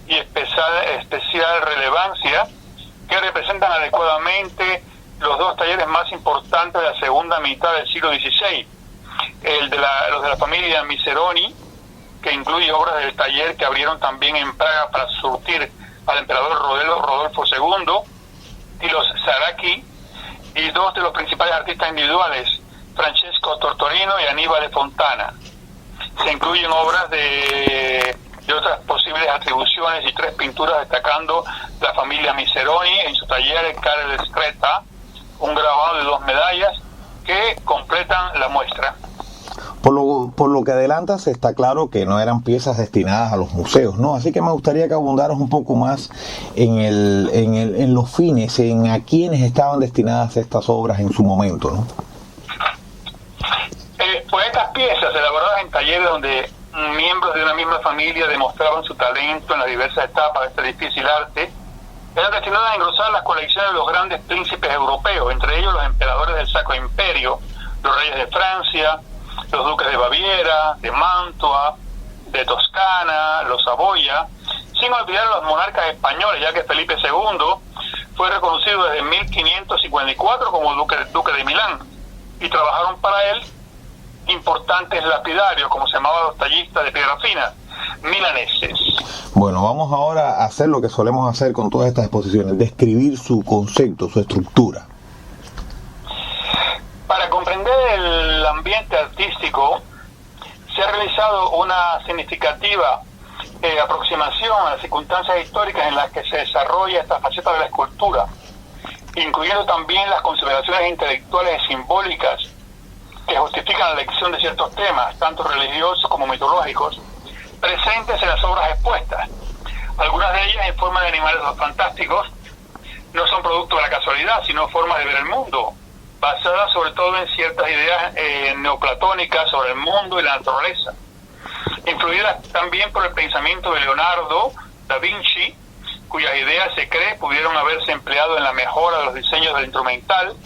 y especial relevancia, que representan adecuadamente los dos talleres más importantes de la segunda mitad del siglo XVI, los de la familia Miseroni, que incluye obras del taller que abrieron también en Praga para surtir al emperador Rodolfo II, y los Zaraki, y 2 de los principales artistas individuales, Francesco Tortorino y Aníbal Fontana. Se incluyen obras de otras posibles atribuciones y 3 pinturas destacando la familia Miseroni en su taller Carel Stretta, un grabado de 2 medallas que completan la muestra. Por lo que adelantas, está claro que no eran piezas destinadas a los museos, ¿no? Así que me gustaría que abundaras un poco más en los fines, en a quiénes estaban destinadas estas obras en su momento, ¿no? Pues estas piezas, elaboradas en talleres donde miembros de una misma familia demostraban su talento en las diversas etapas de este difícil arte, eran destinadas a engrosar las colecciones de los grandes príncipes europeos, entre ellos los emperadores del Sacro Imperio, los reyes de Francia, los duques de Baviera, de Mantua, de Toscana, los Saboya, sin olvidar a los monarcas españoles, ya que Felipe II fue reconocido desde 1554 como duque de Milán, y trabajaron para él importantes lapidarios, como se llamaban los tallistas de piedra fina, milaneses. Bueno, vamos ahora a hacer lo que solemos hacer con todas estas exposiciones, describir su concepto, su estructura. Para comprender el ambiente artístico, se ha realizado una significativa aproximación a las circunstancias históricas en las que se desarrolla esta faceta de la escultura, incluyendo también las consideraciones intelectuales y simbólicas que justifican la elección de ciertos temas, tanto religiosos como mitológicos, presentes en las obras expuestas. Algunas de ellas, en forma de animales fantásticos, no son producto de la casualidad, sino formas de ver el mundo, basadas sobre todo en ciertas ideas neoplatónicas sobre el mundo y la naturaleza, influidas también por el pensamiento de Leonardo da Vinci, cuyas ideas se cree pudieron haberse empleado en la mejora de los diseños del instrumental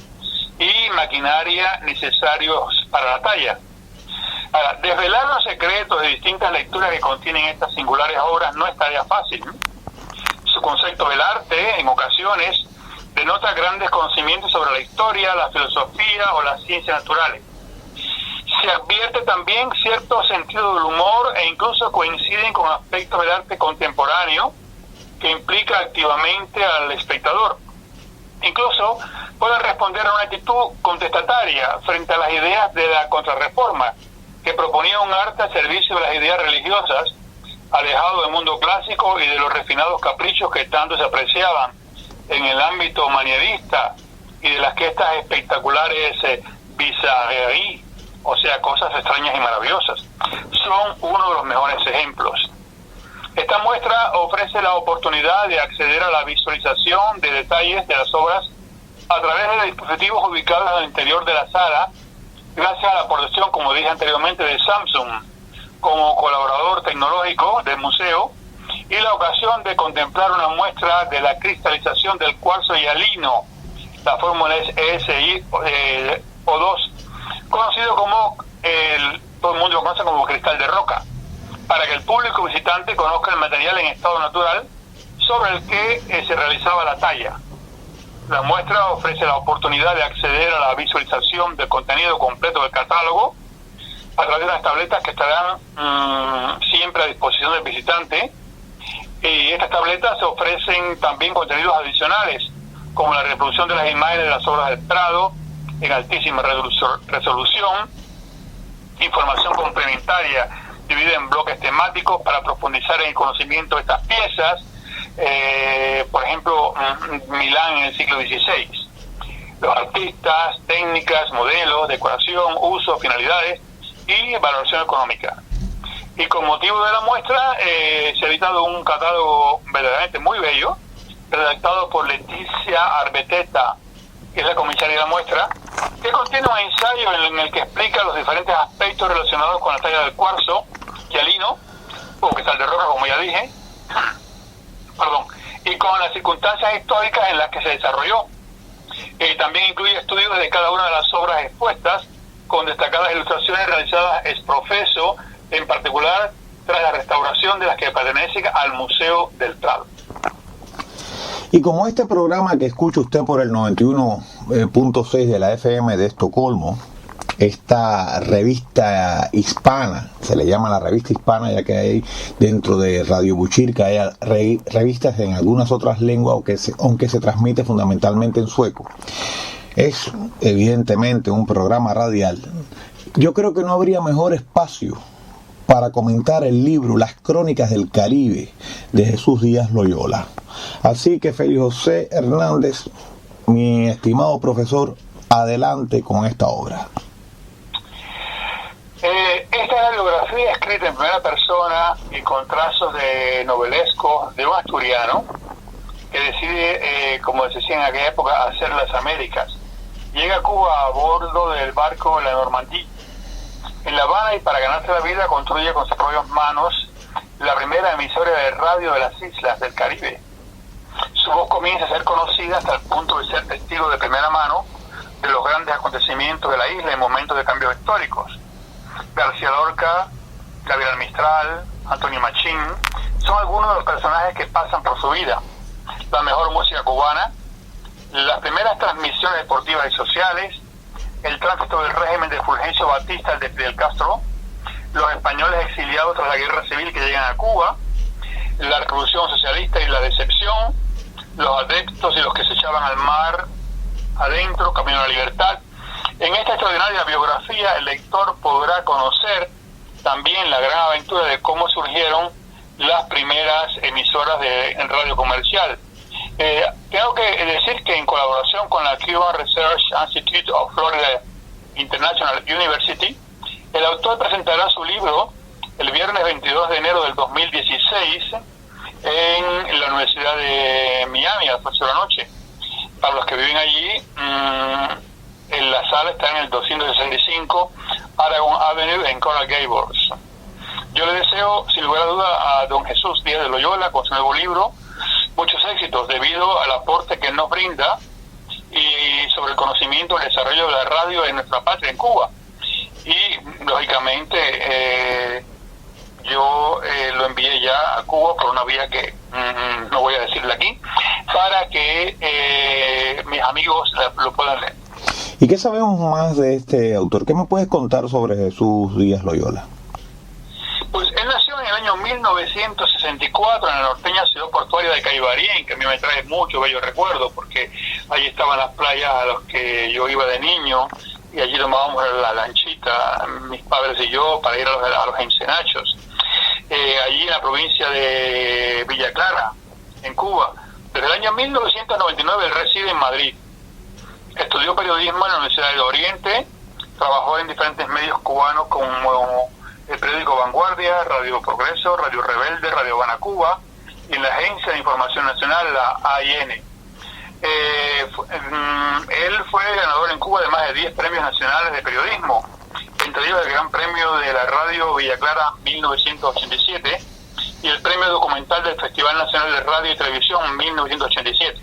y maquinaria necesarios para la talla. Ahora, desvelar los secretos de distintas lecturas que contienen estas singulares obras no es tarea fácil. Su su concepto del arte, en ocasiones, denota grandes conocimientos sobre la historia, la filosofía o las ciencias naturales. Se advierte también cierto sentido del humor e incluso coinciden con aspectos del arte contemporáneo que implica activamente al espectador. Incluso puede responder a una actitud contestataria frente a las ideas de la Contrarreforma, que proponía un arte al servicio de las ideas religiosas, alejado del mundo clásico y de los refinados caprichos que tanto se apreciaban en el ámbito manierista y de las que estas espectaculares bizarreries, o sea, cosas extrañas y maravillosas, son uno de los mejores ejemplos. Esta muestra ofrece la oportunidad de acceder a la visualización de detalles de las obras a través de dispositivos ubicados en el interior de la sala, gracias a la aportación, como dije anteriormente, de Samsung como colaborador tecnológico del museo, y la ocasión de contemplar una muestra de la cristalización del cuarzo hialino, la fórmula es ESI-O2, conocido como, todo el mundo lo conoce como cristal de roca, para que el público visitante conozca el material en estado natural sobre el que se realizaba la talla. La muestra ofrece la oportunidad de acceder a la visualización del contenido completo del catálogo a través de las tabletas que estarán siempre a disposición del visitante. Y estas tabletas ofrecen también contenidos adicionales, como la reproducción de las imágenes de las obras del Prado en altísima resolución, información complementaria dividida en bloques temáticos para profundizar en el conocimiento de estas piezas, por ejemplo, Milán en el siglo XVI, los artistas, técnicas, modelos, decoración, uso, finalidades y valoración económica. Y con motivo de la muestra se ha editado un catálogo verdaderamente muy bello, redactado por Leticia Arbeteta, que es la comisaria de la muestra, que contiene un ensayo en el que explica los diferentes aspectos relacionados con la talla del cuarzo hialino, o cristal de roca, como ya dije, y con las circunstancias históricas en las que se desarrolló. También incluye estudios de cada una de las obras expuestas, con destacadas ilustraciones realizadas ex profeso, en particular tras la restauración de las que pertenecen al Museo del Prado. Y como este programa que escucha usted por el 91.6 de la FM de Estocolmo, esta revista hispana, se le llama la revista hispana ya que hay dentro de Radio Buchirka hay revistas en algunas otras lenguas, aunque se transmite fundamentalmente en sueco. Es evidentemente un programa radial. Yo creo que no habría mejor espacio para comentar el libro Las Crónicas del Caribe de Jesús Díaz Loyola. Así que Félix José Hernández, mi estimado profesor, adelante con esta obra. Esta es la biografía escrita en primera persona y con trazos de novelesco de un asturiano que decide, como se decía en aquella época, hacer las Américas. Llega a Cuba a bordo del barco La Normandie. En La Habana, y para ganarse la vida, construye con sus propias manos la primera emisora de radio de las islas del Caribe. Su voz comienza a ser conocida hasta el punto de ser testigo de primera mano de los grandes acontecimientos de la isla en momentos de cambios históricos. García Lorca, Gabriel Mistral, Antonio Machín son algunos de los personajes que pasan por su vida. La mejor música cubana, las primeras transmisiones deportivas y sociales, el tránsito del régimen de Fulgencio Batista al de Fidel Castro, los españoles exiliados tras la guerra civil que llegan a Cuba, la revolución socialista y la decepción, los adeptos y los que se echaban al mar adentro, camino a la libertad. En esta extraordinaria biografía el lector podrá conocer también la gran aventura de cómo surgieron las primeras emisoras en radio comercial. Tengo que decir que en colaboración con la Cuban Research Institute of Florida International University, el autor presentará su libro el viernes 22 de enero del 2016 en la Universidad de Miami a las 8 de la noche. Para los que viven allí, en la sala está en el 265 Aragon Avenue en Coral Gables. Yo le deseo, sin lugar a duda, a don Jesús Díaz de Loyola con su nuevo libro muchos éxitos debido al aporte que nos brinda y sobre el conocimiento y el desarrollo de la radio en nuestra patria, en Cuba. Y lógicamente yo lo envié ya a Cuba por una vía que no voy a decirle aquí, para que mis amigos lo puedan leer. ¿Y qué sabemos más de este autor? ¿Qué me puedes contar sobre Jesús Díaz Loyola? Pues él nació en el año 1964 en la norteña ciudad portuaria de Caibarien, que a mí me trae mucho bello recuerdo, porque allí estaban las playas a las que yo iba de niño, y allí tomábamos la lanchita, mis padres y yo, para ir a los encenachos. Allí en la provincia de Villa Clara, en Cuba. Desde el año 1999 él reside en Madrid. Estudió periodismo en la Universidad del Oriente, trabajó en diferentes medios cubanos como el periódico Vanguardia, Radio Progreso, Radio Rebelde, Radio Habana Cuba, y en la Agencia de Información Nacional, la AIN. Él fue ganador en Cuba de más de 10 premios nacionales de periodismo, entre ellos el Gran Premio de la Radio Villa Clara 1987 y el Premio Documental del Festival Nacional de Radio y Televisión 1987.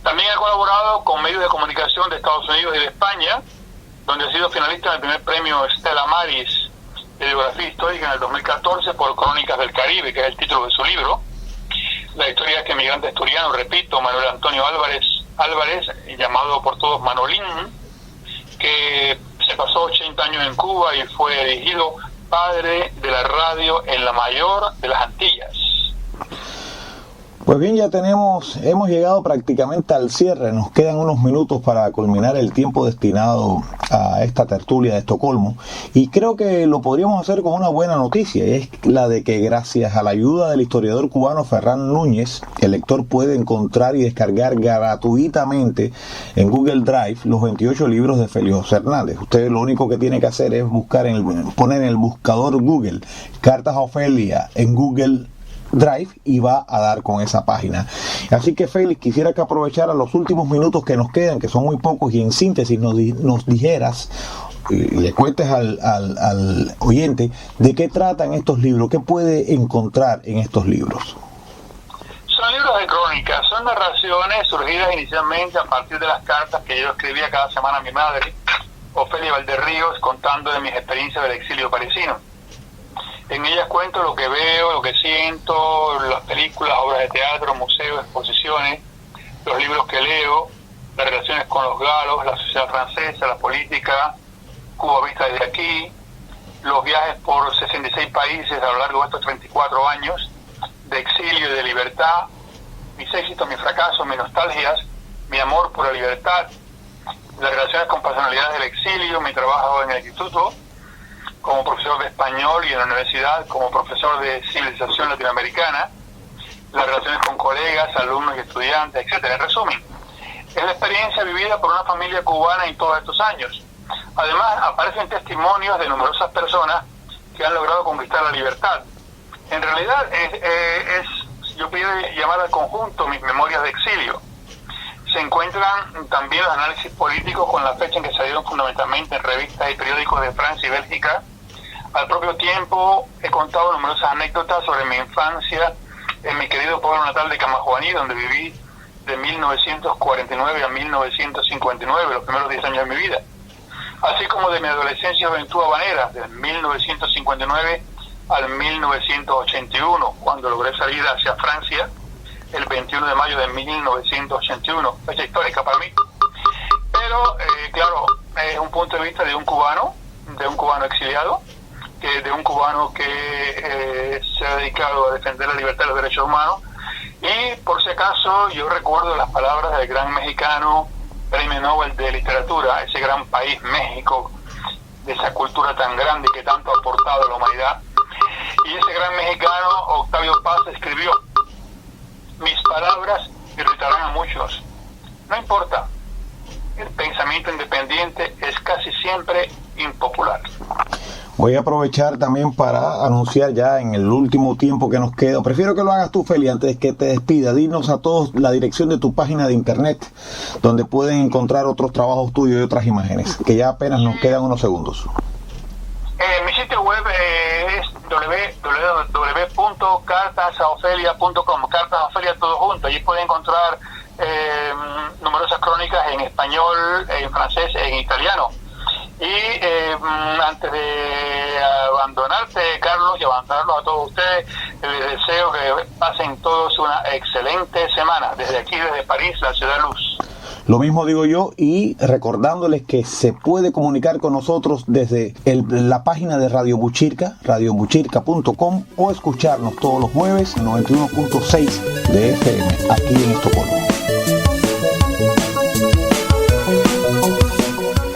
También ha colaborado con medios de comunicación de Estados Unidos y de España, donde ha sido finalista en el primer premio Stella Maris de biografía histórica en el 2014 por Crónicas del Caribe, que es el título de su libro. La historia de este migrante asturiano, repito, Manuel Antonio Álvarez, llamado por todos Manolín, que se pasó 80 años en Cuba y fue elegido padre de la radio en la mayor de las Antillas. Pues bien, hemos llegado prácticamente al cierre, nos quedan unos minutos para culminar el tiempo destinado a esta tertulia de Estocolmo, y creo que lo podríamos hacer con una buena noticia, y es la de que gracias a la ayuda del historiador cubano Ferran Núñez, el lector puede encontrar y descargar gratuitamente en Google Drive los 28 libros de Félix José Hernández. Usted lo único que tiene que hacer es poner en el buscador Google Cartas a Ofelia en Google Drive y va a dar con esa página. Así que Félix, quisiera que aprovechara los últimos minutos que nos quedan, que son muy pocos, y en síntesis nos dijeras y le cuentes al oyente de qué tratan estos libros, qué puede encontrar en estos libros. Son libros de crónicas, son narraciones surgidas inicialmente a partir de las cartas que yo escribía cada semana a mi madre, Ofelia Valderríos, contando de mis experiencias del exilio parisino. En ellas cuento lo que veo, lo que siento, las películas, obras de teatro, museos, exposiciones, los libros que leo, las relaciones con los galos, la sociedad francesa, la política, Cuba vista desde aquí, los viajes por 66 países a lo largo de estos 34 años de exilio y de libertad, mis éxitos, mis fracasos, mis nostalgias, mi amor por la libertad, las relaciones con personalidades del exilio, mi trabajo en el instituto, como profesor de español y en la universidad como profesor de civilización latinoamericana, las relaciones con colegas, alumnos y estudiantes, etcétera. En resumen, es la experiencia vivida por una familia cubana en todos estos años. Además, aparecen testimonios de numerosas personas que han logrado conquistar la libertad. En realidad, yo pudiera llamar al conjunto mis memorias de exilio. Se encuentran también los análisis políticos con la fecha en que salieron fundamentalmente en revistas y periódicos de Francia y Bélgica. Al propio tiempo he contado numerosas anécdotas sobre mi infancia en mi querido pueblo natal de Camajuaní, donde viví de 1949 a 1959, los primeros 10 años de mi vida, así como de mi adolescencia y juventud habanera, de 1959 al 1981, cuando logré salir hacia Francia el 21 de mayo de 1981, fecha histórica para mí. Pero, claro, es un punto de vista de un cubano exiliado, de un cubano que se ha dedicado a defender la libertad y los derechos humanos. Y, por si acaso, yo recuerdo las palabras del gran mexicano, Premio Nobel de Literatura, ese gran país, México, de esa cultura tan grande que tanto ha aportado a la humanidad. Y ese gran mexicano, Octavio Paz, escribió: mis palabras irritarán a muchos. No importa. El pensamiento independiente es casi siempre impopular. Voy a aprovechar también para anunciar ya en el último tiempo que nos queda. Prefiero que lo hagas tú, Feli, antes de que te despida. Dinos a todos la dirección de tu página de internet, donde pueden encontrar otros trabajos tuyos y otras imágenes, que ya apenas nos quedan unos segundos. Mi sitio web es www.cartasaofelia.com, Cartas a Ofelia todo junto. Allí pueden encontrar numerosas crónicas en español, en francés, en italiano. Y antes de abandonarte, Carlos, y abandonarlos a todos ustedes, les deseo que pasen todos una excelente semana. Desde aquí, desde París, la ciudad luz. Lo mismo digo yo, y recordándoles que se puede comunicar con nosotros desde la página de Radio Buchirca, radiobuchirca.com, o escucharnos todos los jueves en 91.6 de FM, aquí en Estocolmo.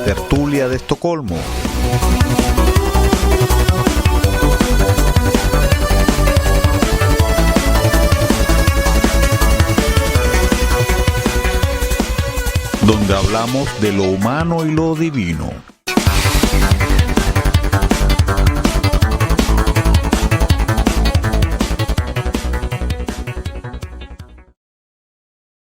Tertulia de Estocolmo. Donde hablamos de lo humano y lo divino.